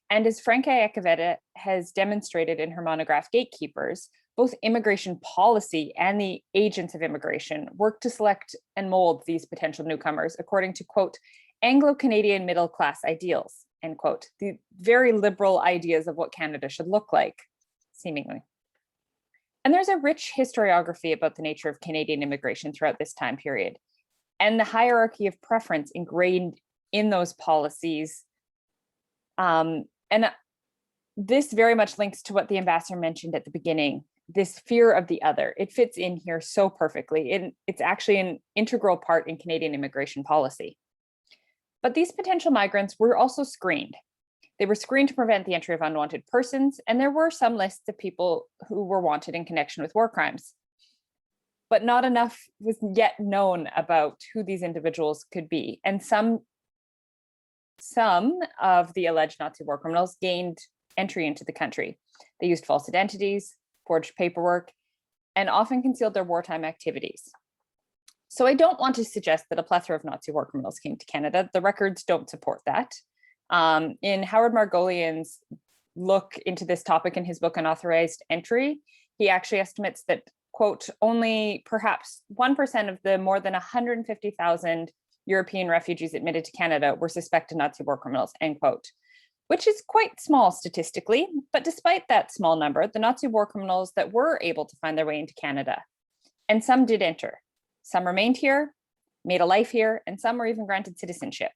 And as Franca Iacovetta has demonstrated in her monograph Gatekeepers, both immigration policy and the agents of immigration work to select and mold these potential newcomers according to, quote, Anglo-Canadian middle-class ideals, end quote, the very liberal ideas of what Canada should look like, seemingly. And there's a rich historiography about the nature of Canadian immigration throughout this time period, and the hierarchy of preference ingrained in those policies. And this very much links to what the ambassador mentioned at the beginning, this fear of the other. It fits in here so perfectly. It's actually an integral part in Canadian immigration policy. But these potential migrants were also screened. They were screened to prevent the entry of unwanted persons, and there were some lists of people who were wanted in connection with war crimes. But not enough was yet known about who these individuals could be. And some of the alleged Nazi war criminals gained entry into the country. They used false identities, forged paperwork, and often concealed their wartime activities. So I don't want to suggest that a plethora of Nazi war criminals came to Canada. The records don't support that. In Howard Margolian's look into this topic in his book Unauthorized Entry, he actually estimates that, quote, only perhaps 1% of the more than 150,000 European refugees admitted to Canada were suspected Nazi war criminals, end quote, which is quite small statistically. But despite that small number, the Nazi war criminals that were able to find their way into Canada, and some did enter, some remained here, made a life here, and some were even granted citizenship.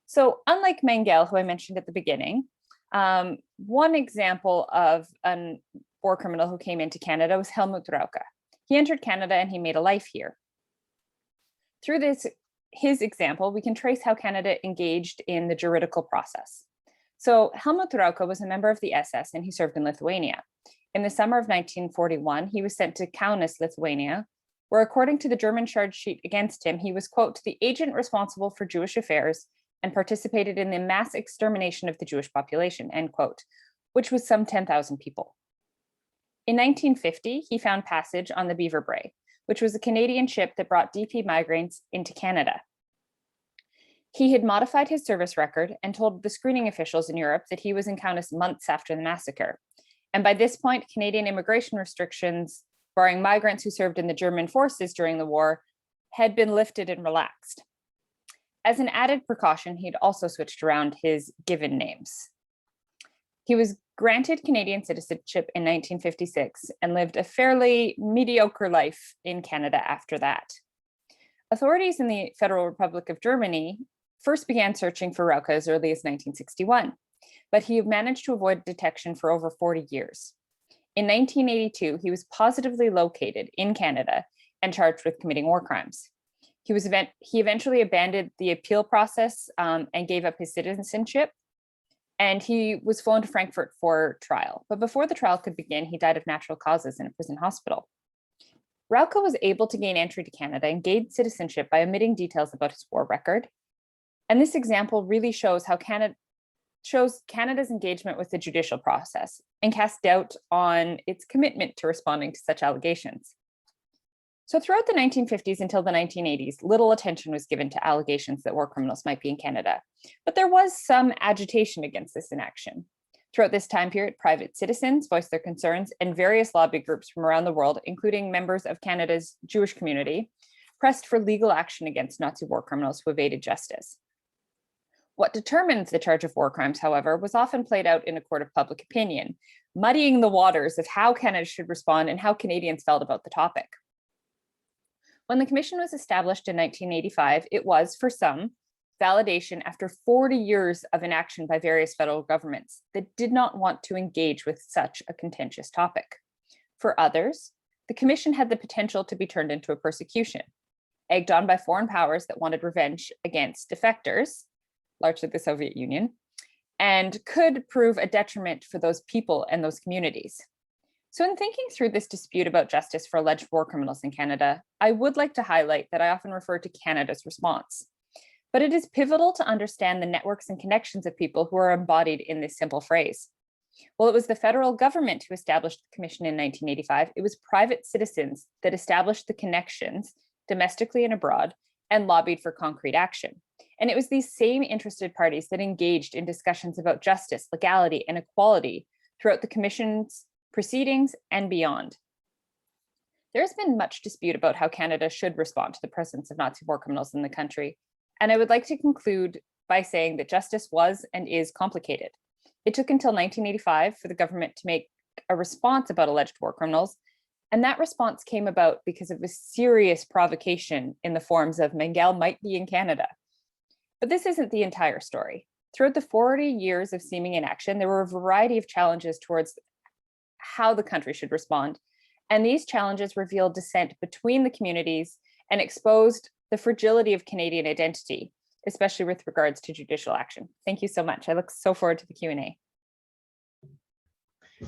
So unlike Mengele, who I mentioned at the beginning, one example of a war criminal who came into Canada was Helmut Rauke. He entered Canada and he made a life here. Through his example, we can trace how Canada engaged in the juridical process. So Helmut Rauke was a member of the SS and he served in Lithuania. In the summer of 1941, he was sent to Kaunas, Lithuania, where according to the German charge sheet against him, he was, quote, the agent responsible for Jewish affairs and participated in the mass extermination of the Jewish population, end quote, which was some 10,000 people. In 1950, he found passage on the Beaver Brae, which was a Canadian ship that brought DP migrants into Canada. He had modified his service record and told the screening officials in Europe that he was in Kaunas months after the massacre. And by this point, Canadian immigration restrictions, barring migrants who served in the German forces during the war, had been lifted and relaxed. As an added precaution, he'd also switched around his given names. He was granted Canadian citizenship in 1956 and lived a fairly mediocre life in Canada after that. Authorities in the Federal Republic of Germany first began searching for Rauke as early as 1961, but he managed to avoid detection for over 40 years. In 1982, he was positively located in Canada and charged with committing war crimes. He eventually abandoned the appeal process and gave up his citizenship, and he was flown to Frankfurt for trial. But before the trial could begin, he died of natural causes in a prison hospital. Rauke was able to gain entry to Canada and gain citizenship by omitting details about his war record. And this example really shows how Canada's engagement with the judicial process and casts doubt on its commitment to responding to such allegations. So throughout the 1950s until the 1980s, little attention was given to allegations that war criminals might be in Canada, but there was some agitation against this inaction. Throughout this time period, private citizens voiced their concerns, and various lobby groups from around the world, including members of Canada's Jewish community, pressed for legal action against Nazi war criminals who evaded justice. What determined the charge of war crimes, however, was often played out in a court of public opinion, muddying the waters of how Canada should respond and how Canadians felt about the topic. When the Commission was established in 1985, it was, for some, validation after 40 years of inaction by various federal governments that did not want to engage with such a contentious topic. For others, the Commission had the potential to be turned into a persecution, egged on by foreign powers that wanted revenge against defectors, largely the Soviet Union, and could prove a detriment for those people and those communities. So in thinking through this dispute about justice for alleged war criminals in Canada, I would like to highlight that I often refer to Canada's response. But it is pivotal to understand the networks and connections of people who are embodied in this simple phrase. While it was the federal government who established the Commission in 1985, it was private citizens that established the connections domestically and abroad and lobbied for concrete action. And it was these same interested parties that engaged in discussions about justice, legality, and equality throughout the Commission's proceedings and beyond. There has been much dispute about how Canada should respond to the presence of Nazi war criminals in the country. And I would like to conclude by saying that justice was and is complicated. It took until 1985 for the government to make a response about alleged war criminals. And that response came about because of a serious provocation in the forms of Mengele might be in Canada. But this isn't the entire story. Throughout the 40 years of seeming inaction, there were a variety of challenges towards how the country should respond. And these challenges revealed dissent between the communities and exposed the fragility of Canadian identity, especially with regards to judicial action. Thank you so much. I look so forward to the Q&A.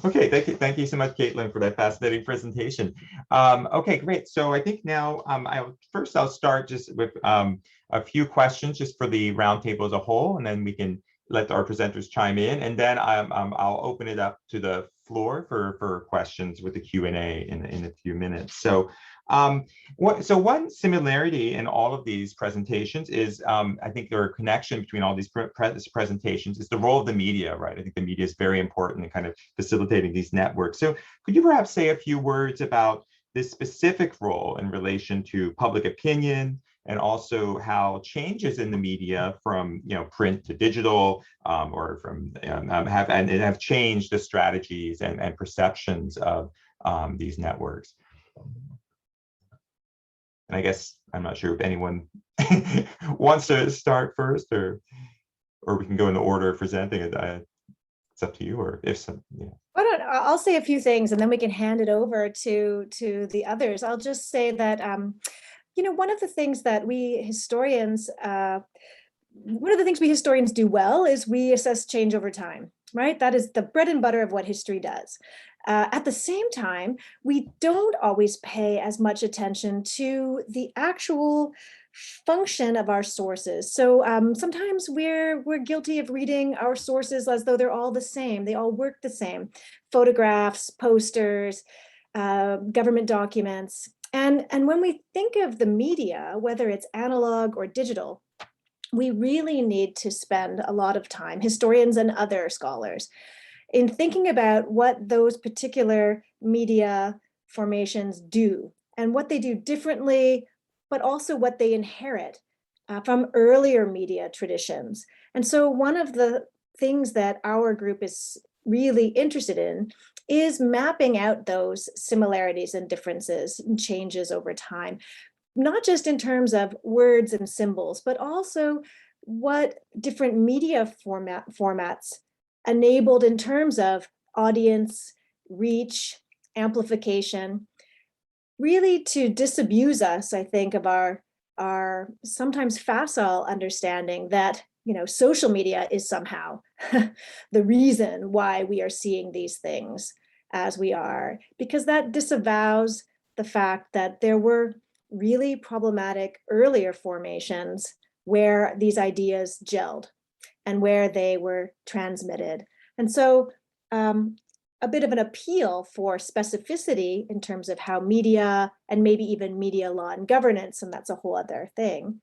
Okay, thank you so much, Katelyn, for that fascinating presentation. Okay, great. So I think now I'll start just with a few questions just for the roundtable as a whole, and then we can let our presenters chime in, and then I'll open it up to the floor for questions with the Q&A in a few minutes. So one similarity in all of these presentations is, I think there are a connection between all these presentations is the role of the media, right? I think the media is very important in kind of facilitating these networks. So could you perhaps say a few words about this specific role in relation to public opinion, and also how changes in the media from print to digital or from have changed the strategies and perceptions of these networks? And I guess I'm not sure if anyone wants to start first, or we can go in the order of presenting it. It's up to you, or if some, yeah. I'll say a few things, and then we can hand it over to the others. I'll just say that one of the things that we historians do well is we assess change over time, right? That is the bread and butter of what history does. At the same time, we don't always pay as much attention to the actual function of our sources. So sometimes we're guilty of reading our sources as though they're all the same. They all work the same. Photographs, posters, government documents. And when we think of the media, whether it's analog or digital, we really need to spend a lot of time, historians and other scholars, in thinking about what those particular media formations do and what they do differently, but also what they inherit from earlier media traditions. And so one of the things that our group is really interested in is mapping out those similarities and differences and changes over time, not just in terms of words and symbols, but also what different media formats enabled in terms of audience, reach, amplification, really to disabuse us, I think, of our sometimes facile understanding that social media is somehow the reason why we are seeing these things as we are, because that disavows the fact that there were really problematic earlier formations where these ideas gelled and where they were transmitted. And so a bit of an appeal for specificity in terms of how media and maybe even media law and governance, and that's a whole other thing,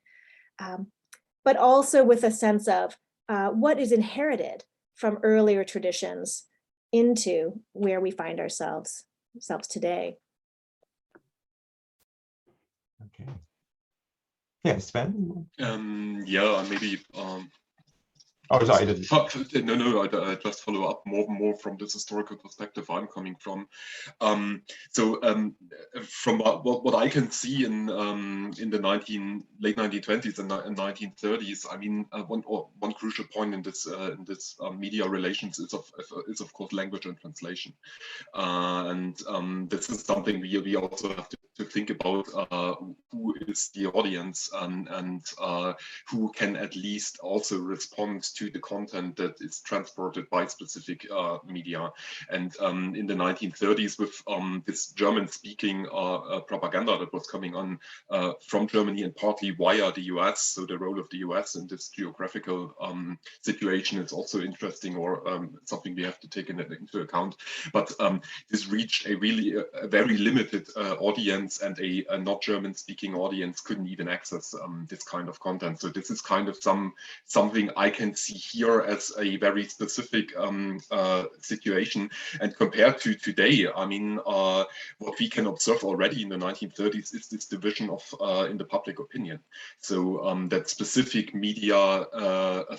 but also with a sense of what is inherited from earlier traditions into where we find ourselves today. Okay. Yeah, Sven? Yeah, maybe Oh, sorry. I didn't. No, I just follow up more from this historical perspective I'm coming from. From what I can see in the late 1920s and 1930s, I mean, one crucial point in this media relations is of course language and translation, this is something we also have to think about who is the audience and who can at least also respond to the content that is transported by specific media. And in the 1930s, with this German-speaking propaganda that was coming on from Germany and partly via the US, so the role of the US in this geographical situation is also interesting, or something we have to take into account. But this reached a very limited audience, and a not German-speaking audience couldn't even access this kind of content. So this is kind of something I can see here as a very specific situation. And compared to today, I mean, what we can observe already in the 1930s is this division in the public opinion. So that specific media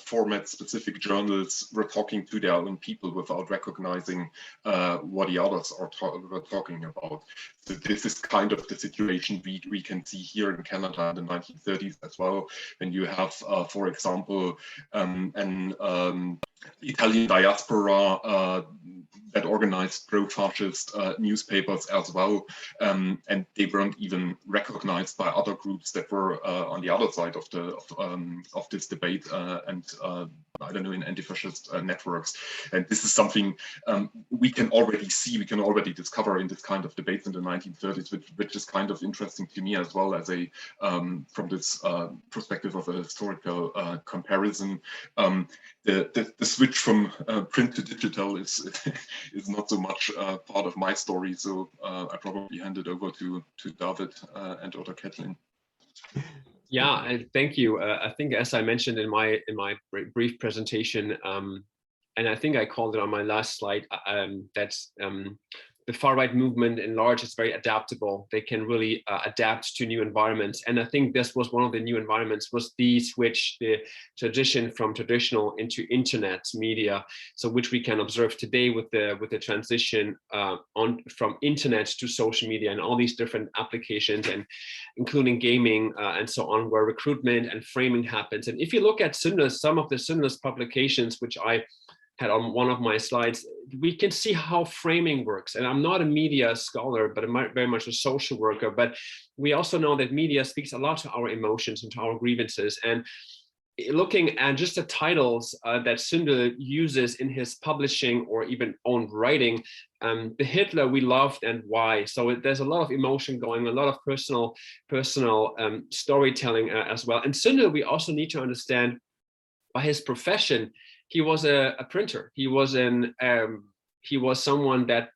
formats, specific journals were talking to their own people without recognizing what the others were talking about. So this is kind of the situation we can see here in Canada in the 1930s as well, when you have, for example, an Italian diaspora that organized pro-fascist newspapers as well, and they weren't even recognized by other groups that were on the other side of this debate, and I don't know, in anti-fascist networks. And this is something we can already see, we can already discover in this kind of debates in the 1930s, which is kind of interesting to me as well, as a from this perspective of a historical comparison. The switch from print to digital is not so much part of my story, so I probably hand it over to David and or Katelyn. Yeah, and thank you. I think, as I mentioned in my brief presentation, and I think I called it on my last slide, that's the far-right movement in large is very adaptable. They can really adapt to new environments. And I think this was one of the new environments, was the switch, the transition from traditional into internet media. So which we can observe today with the transition from internet to social media and all these different applications, and including gaming and so on, where recruitment and framing happens. And if you look at some of the Sundler's publications, which I had on one of my slides, we can see how framing works. And I'm not a media scholar, but I'm very much a social worker. But we also know that media speaks a lot to our emotions and to our grievances. And looking at just the titles that Sundler uses in his publishing or even own writing, the Hitler we loved and why. So there's a lot of emotion going, a lot of personal storytelling as well. And Sundler, we also need to understand, by his profession, he was a printer. He was someone that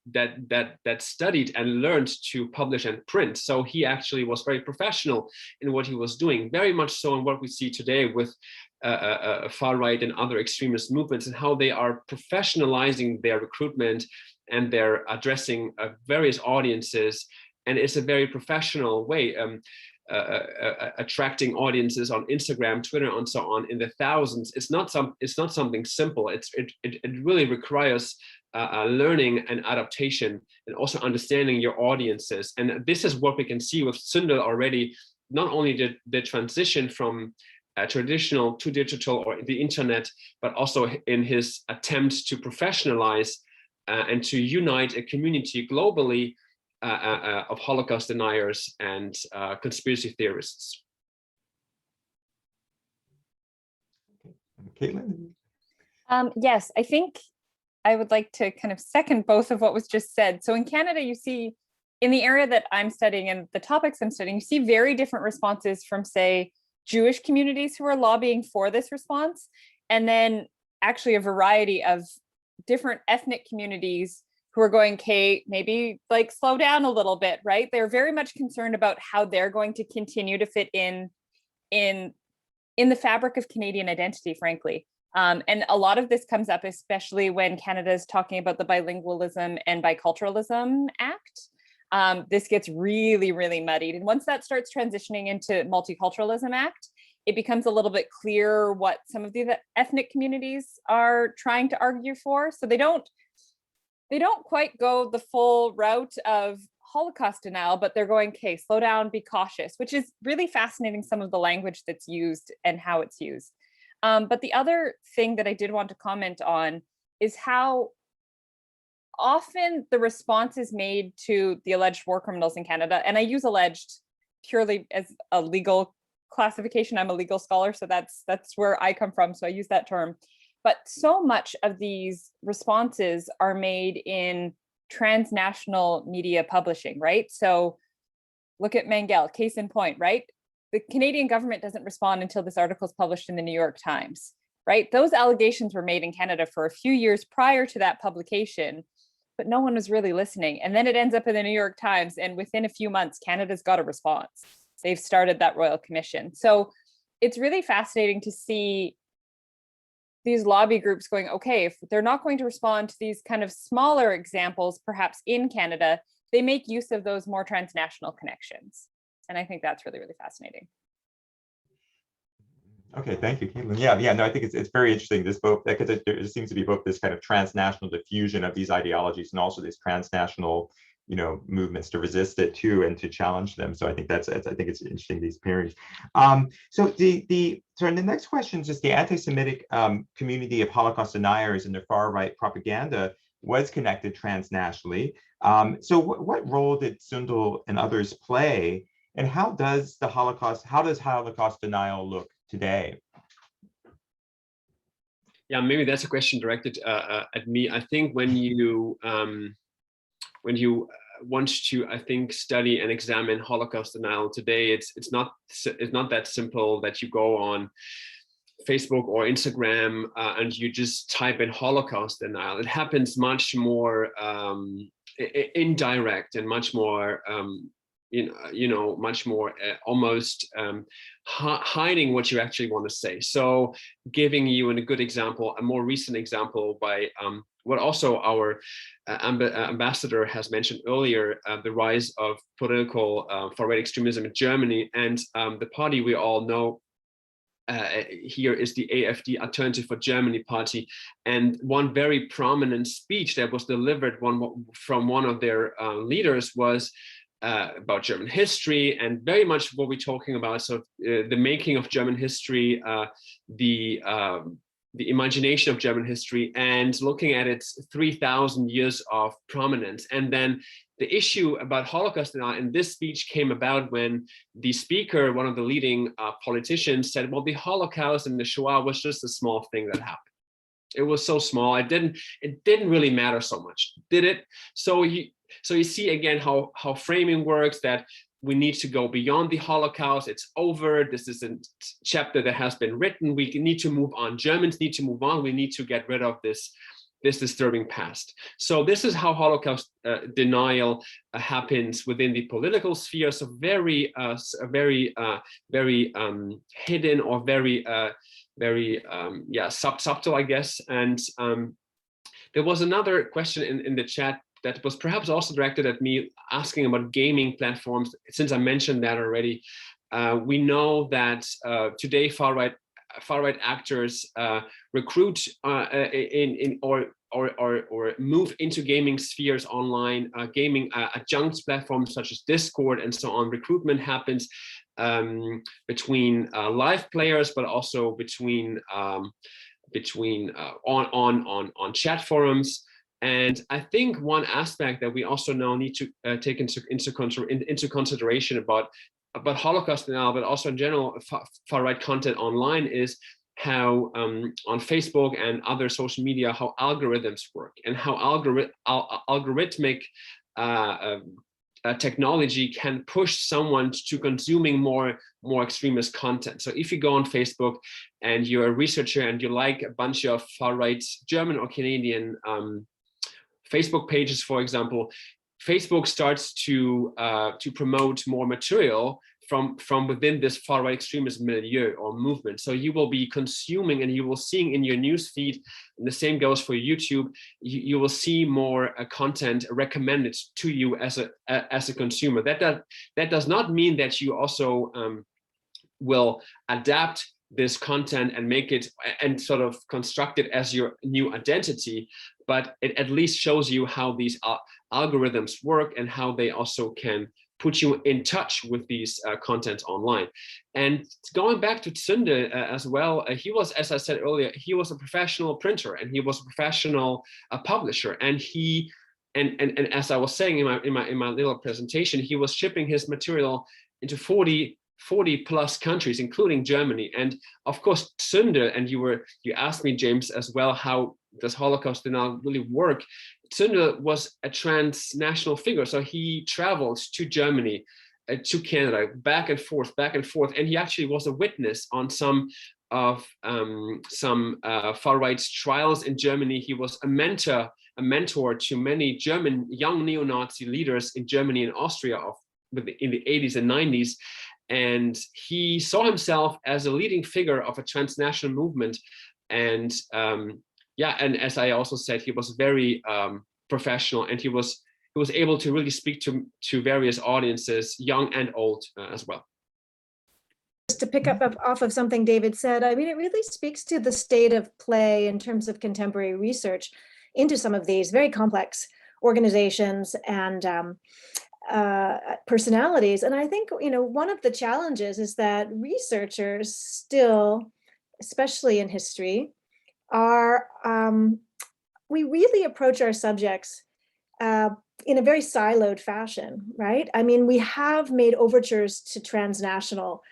studied and learned to publish and print. So he actually was very professional in what he was doing, very much so in what we see today with far right and other extremist movements, and how they are professionalizing their recruitment and they're addressing various audiences. And it's a very professional way. Attracting audiences on Instagram, Twitter, and so on in the thousands. It's not something simple. It really requires learning and adaptation, and also understanding your audiences. And this is what we can see with Sundler already. Not only the transition from traditional to digital or the internet, but also in his attempt to professionalize and to unite a community globally of Holocaust deniers and conspiracy theorists. Katelyn? Yes, I think I would like to kind of second both of what was just said. So in Canada, you see, in the area that I'm studying and the topics I'm studying, you see very different responses from, say, Jewish communities who are lobbying for this response, and then actually a variety of different ethnic communities who are going, okay, maybe like slow down a little bit, right? They're very much concerned about how they're going to continue to fit in the fabric of Canadian identity, frankly. And a lot of this comes up, especially when Canada is talking about the Bilingualism and Biculturalism Act. This gets really, really muddied. And once that starts transitioning into Multiculturalism Act, it becomes a little bit clearer what some of the ethnic communities are trying to argue for. So they don't quite go the full route of Holocaust denial, but they're going, okay, slow down, be cautious, which is really fascinating, some of the language that's used and how it's used. But the other thing that I did want to comment on is how often the response is made to the alleged war criminals in Canada, and I use alleged purely as a legal classification. I'm a legal scholar, so that's where I come from, so I use that term. But so much of these responses are made in transnational media publishing, right? So look at Mangel, case in point, right? The Canadian government doesn't respond until this article is published in the New York Times, right? Those allegations were made in Canada for a few years prior to that publication, but no one was really listening. And then it ends up in the New York Times, and within a few months, Canada's got a response. They've started that Royal Commission. So it's really fascinating to see these lobby groups going, okay, if they're not going to respond to these kind of smaller examples, perhaps in Canada, they make use of those more transnational connections. And I think that's really, really fascinating. Okay, thank you, Katelyn. Yeah, no, I think it's very interesting. This both, because there seems to be both this kind of transnational diffusion of these ideologies and also these transnational, movements to resist it too and to challenge them. So I think I think it's interesting, these pairings. So the next question is just the anti-Semitic community of Holocaust deniers and their far right propaganda was connected transnationally. So what role did Sundal and others play, and how does Holocaust denial look today? Yeah, maybe that's a question directed at me. I think when you want to, I think, study and examine Holocaust denial today, it's not that simple that you go on Facebook or Instagram and you just type in Holocaust denial. It happens much more indirect and much more much more almost hiding what you actually want to say. So giving you a good example, a more recent example by what also our ambassador has mentioned earlier, the rise of political far-right extremism in Germany, and the party we all know here is the AfD, Alternative for Germany party. And one very prominent speech that was delivered from one of their leaders was about German history, and very much what we're talking about, so the making of German history, the imagination of German history, and looking at its 3,000 years of prominence. And then the issue about Holocaust denial in this speech came about when the speaker, one of the leading politicians, said, well, the Holocaust and the Shoah was just a small thing that happened. It was so small, it didn't really matter so much, did it? So you see again how framing works, that we need to go beyond the Holocaust. It's over. This is a chapter that has been written. We need to move on. Germans need to move on. We need to get rid of this disturbing past. So this is how Holocaust denial happens within the political sphere. So very hidden, or very subtle, I guess. And there was another question in the chat that was perhaps also directed at me, asking about gaming platforms. Since I mentioned that already, we know that today far-right actors recruit or move into gaming spheres online, gaming adjunct platforms such as Discord and so on. Recruitment happens between live players, but also between on chat forums. And I think one aspect that we also now need to take into consideration about Holocaust denial, but also in general far-right content online, is how on Facebook and other social media, how algorithms work, and how algorithmic technology can push someone to consuming more extremist content. So if you go on Facebook and you're a researcher and you like a bunch of far-right German or Canadian Facebook pages, for example, Facebook starts to promote more material from within this far-right extremist milieu or movement. So you will be consuming, and you will seeing in your news feed, and the same goes for YouTube, you will see more content recommended to you as a consumer. That does not mean that you also will adapt this content and make it and sort of construct it as your new identity, but it at least shows you how these algorithms work and how they also can put you in touch with these contents online. And going back to Tsunde as well, he was, as I said earlier, he was a professional printer and he was a professional publisher, and he and as I was saying in my little presentation, he was shipping his material into 40 plus countries, including Germany. And of course, Tsunde, and you asked me, James, as well, how does Holocaust denial really work? Tsunde was a transnational figure. So he traveled to Germany, to Canada, back and forth. And he actually was a witness on some far-right trials in Germany. He was a mentor to many German young neo-Nazi leaders in Germany and Austria in the 80s and 90s. And he saw himself as a leading figure of a transnational movement. And and as I also said, he was very professional, and he was able to really speak to various audiences, young and old as well. Just to pick up off of something David said, I mean, it really speaks to the state of play in terms of contemporary research into some of these very complex organizations and personalities. And I think, one of the challenges is that researchers still, especially in history, are, we really approach our subjects in a very siloed fashion, right? I mean, we have made overtures to transnational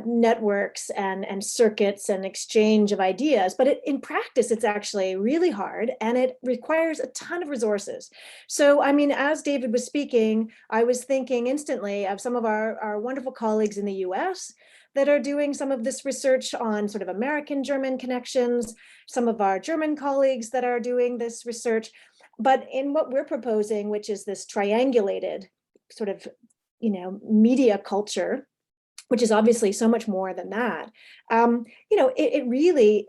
networks and circuits and exchange of ideas, but in practice, it's actually really hard, and it requires a ton of resources. So, I mean, as David was speaking, I was thinking instantly of some of our wonderful colleagues in the US that are doing some of this research on sort of American-German connections, some of our German colleagues that are doing this research. But in what we're proposing, which is this triangulated sort of, media culture, which is obviously so much more than that. It really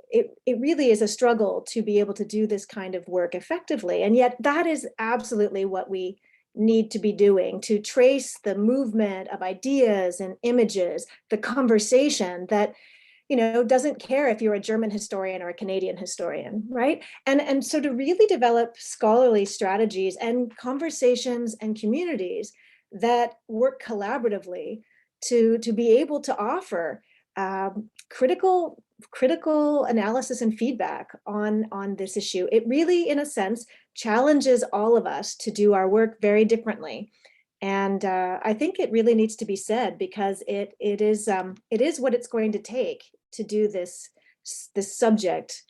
is a struggle to be able to do this kind of work effectively. And yet that is absolutely what we need to be doing, to trace the movement of ideas and images, the conversation that, doesn't care if you're a German historian or a Canadian historian, right? And so to really develop scholarly strategies and conversations and communities that work collaboratively to be able to offer critical analysis and feedback on this issue. It really, in a sense, challenges all of us to do our work very differently. And I think it really needs to be said, because it is what it's going to take to do this subject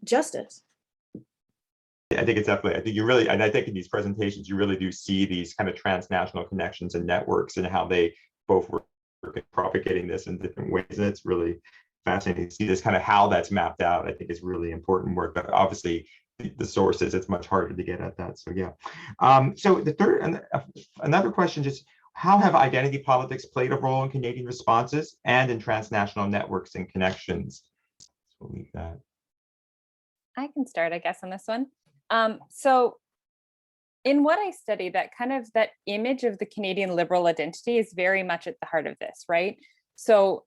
justice. I think it's definitely, I think you really, and I think in these presentations, you really do see these kind of transnational connections and networks and how they both work at propagating this in different ways. And it's really fascinating to see this kind of how that's mapped out. I think is really important work, but obviously the sources, it's much harder to get at that. So yeah. So the third, and another question, just how have identity politics played a role in Canadian responses and in transnational networks and connections? So we'll leave that. I can start, I guess, on this one. So in what I study, that image of the Canadian liberal identity is very much at the heart of this, right? So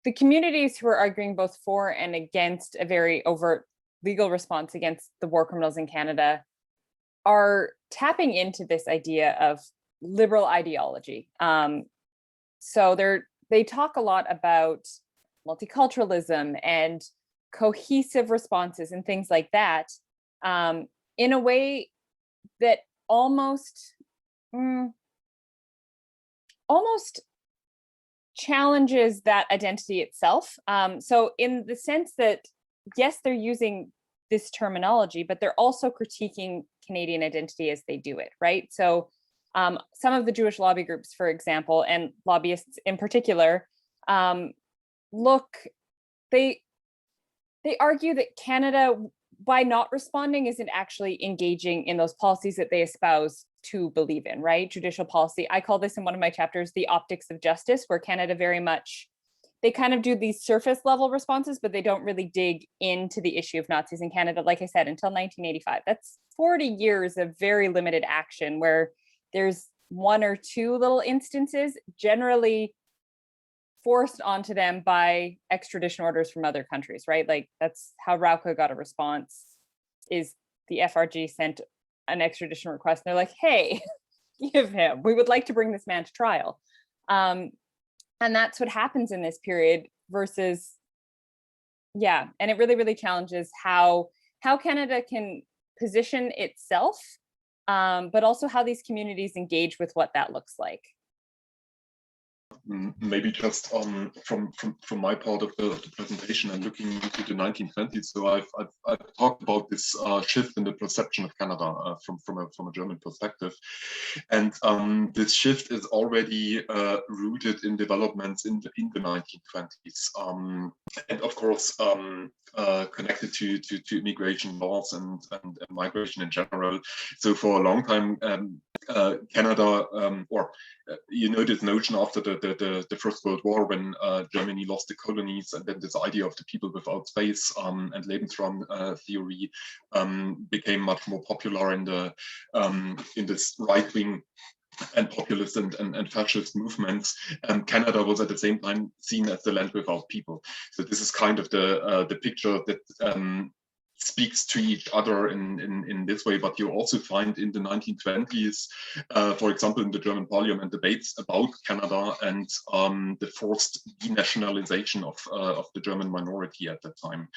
the communities who are arguing both for and against a very overt legal response against the war criminals in Canada are tapping into this idea of liberal ideology. So they talk a lot about multiculturalism and cohesive responses and things like that, in a way that almost challenges that identity itself. So in the sense that, yes, they're using this terminology, but they're also critiquing Canadian identity as they do it, right? So some of the Jewish lobby groups, for example, and lobbyists in particular, they argue that Canada, by not responding, isn't actually engaging in those policies that they espouse to believe in, right? Judicial policy. I call this in one of my chapters the optics of justice, where Canada very much, they kind of do these surface level responses, but they don't really dig into the issue of Nazis in Canada, like I said, until 1985. That's 40 years of very limited action where there's one or two little instances. Generally, forced onto them by extradition orders from other countries, right? Like that's how Rauka got a response, is the FRG sent an extradition request. And they're like, hey, give him, we would like to bring this man to trial. And that's what happens in this period versus, yeah. And it really, really challenges how Canada can position itself, but also how these communities engage with what that looks like. Maybe just from my part of the presentation and looking into the 1920s. So I've talked about this shift in the perception of Canada from a German perspective, and this shift is already rooted in developments in the 1920s, and of course connected to immigration laws and migration in general. So for a long time, Canada, you know, this notion after the First World War, when Germany lost the colonies, and then this idea of the people without space and Lebensraum theory became much more popular in this right-wing and populist and fascist movements. Canada was at the same time seen as the land without people. So this is kind of the picture that speaks to each other in this way. But you also find in the 1920s, for example, in the German parliament, debates about Canada and the forced denationalization of the German minority at that time.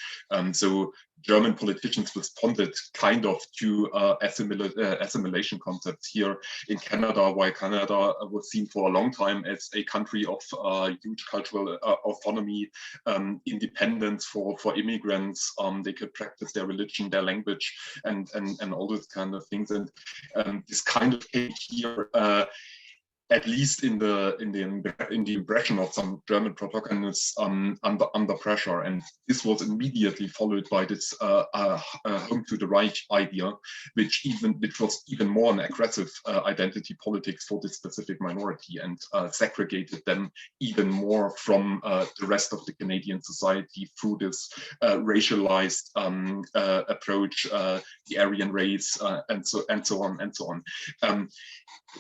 So German politicians responded kind of to assimilation concepts here in Canada, while Canada was seen for a long time as a country of huge cultural autonomy, independence for immigrants. They could practice their religion, their language, and all those kind of things. And this kind of came here, at least in the impression of some German propagandists under pressure. And this was immediately followed by this home to the right idea, which was even more an aggressive identity politics for this specific minority, and segregated them even more from the rest of the Canadian society through this racialized approach, the Aryan race, and so on.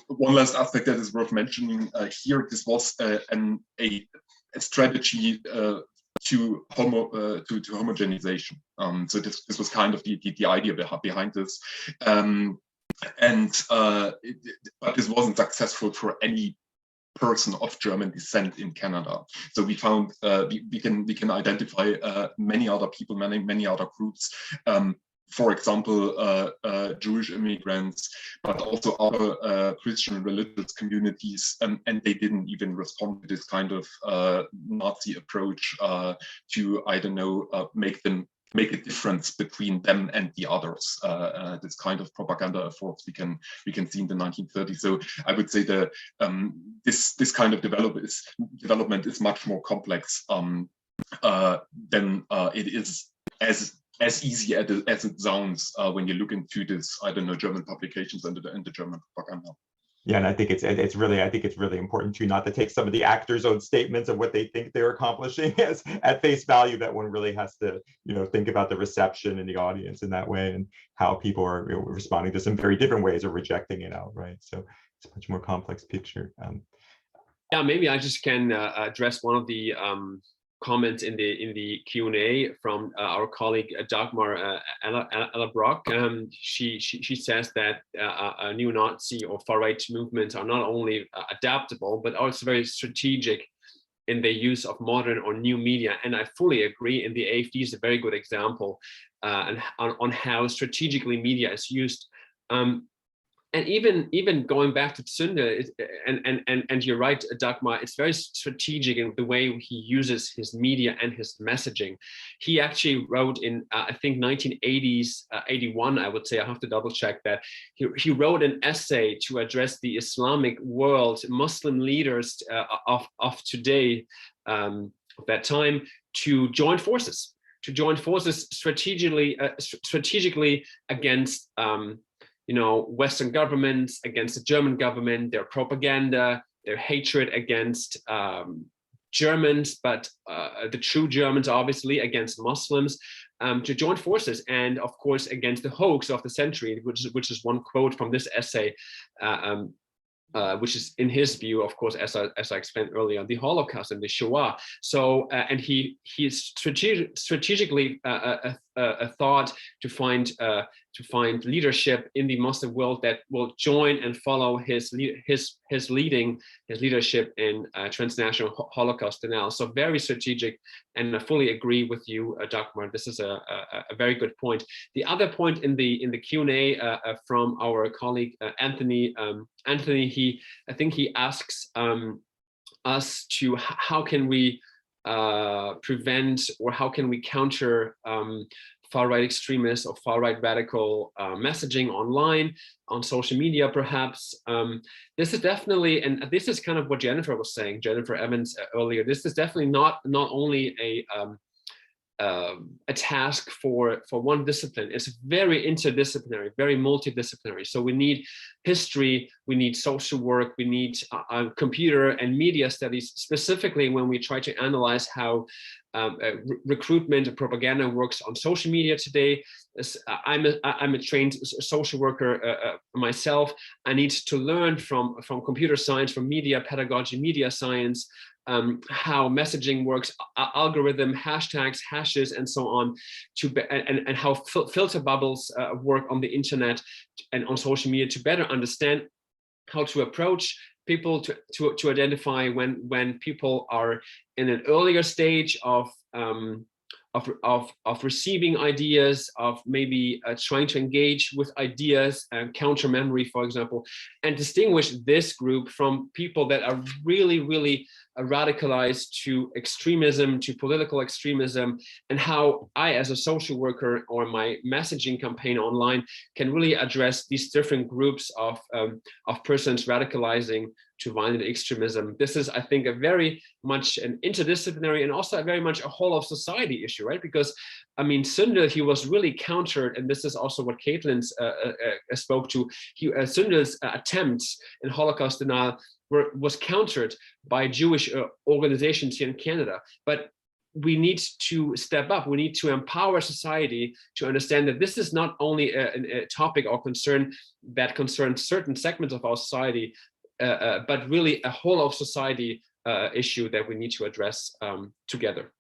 One last aspect that is worth mentioning here: this was a strategy to homogenization. So this was kind of the idea behind this, but this wasn't successful for any person of German descent in Canada. So we found we can identify many other people, many other groups. For example, Jewish immigrants, but also other Christian religious communities, and they didn't even respond to this kind of Nazi approach to, I don't know, make a difference between them and the others. This kind of propaganda efforts we can see in the 1930s. So I would say that this kind of development is much more complex than it is as easy as it sounds when you look into this, I don't know, German publications and the German propaganda. Yeah, and I think it's really important too, not to take some of the actors' own statements of what they think they're accomplishing as at face value. That one really has to, think about the reception in the audience in that way, and how people are responding to some very different ways or rejecting it outright. So it's a much more complex picture. Yeah, maybe I just can address one of the comments in the Q&A from our colleague Dagmar Ella-Brock. She says that neo-Nazi or far-right movements are not only adaptable, but also very strategic in the use of modern or new media. And I fully agree, and the AFD is a very good example on how strategically media is used. And even going back to Zünder, and you're right, Dagmar, it's very strategic in the way he uses his media and his messaging. He actually wrote in, I think 1980s, 81, I would say, I have to double check that. He wrote an essay to address the Islamic world, Muslim leaders of today, of that time, to join forces strategically against Western governments, against the German government, their propaganda, their hatred against Germans, but the true Germans, obviously, against Muslims, to join forces, and of course against the hoax of the century, which is one quote from this essay. which is in his view, of course, as I explained earlier, the Holocaust and the Shoah. So, and he strategically thought to find leadership in the Muslim world that will join and follow his leadership in transnational Holocaust denial. So very strategic, and I fully agree with you, Dagmar. This is a very good point. The other point in the Q&A from our colleague Anthony, I think he asks us to how can we prevent, or how can we counter far-right extremists or far-right radical messaging online, on social media, perhaps. This is definitely, and this is kind of what Jennifer was saying, Jennifer Evans earlier, this is definitely not only a task for one discipline. It's very interdisciplinary, very multidisciplinary. So we need history, we need social work, we need computer and media studies, specifically when we try to analyze how recruitment and propaganda works on social media today. I'm a trained social worker myself. I need to learn from computer science, from media pedagogy, media science, how messaging works, algorithm, hashtags, hashes, and so on, and how filter bubbles work on the internet and on social media, to better understand how to approach people, to identify when people are in an earlier stage of receiving ideas, of maybe trying to engage with ideas and counter memory, for example, and distinguish this group from people that are really radicalized to extremism, to political extremism, and how I, as a social worker, or my messaging campaign online, can really address these different groups of persons radicalizing to violent extremism. This is, I think, a very much an interdisciplinary and also very much a whole of society issue, right? Because, I mean, Sundel, he was really countered, and this is also what Katelyn spoke to. Sundel's attempts in Holocaust denial was countered by Jewish organizations here in Canada. But we need to step up. We need to empower society to understand that this is not only a topic or concern that concerns certain segments of our society, but really a whole of society issue that we need to address together.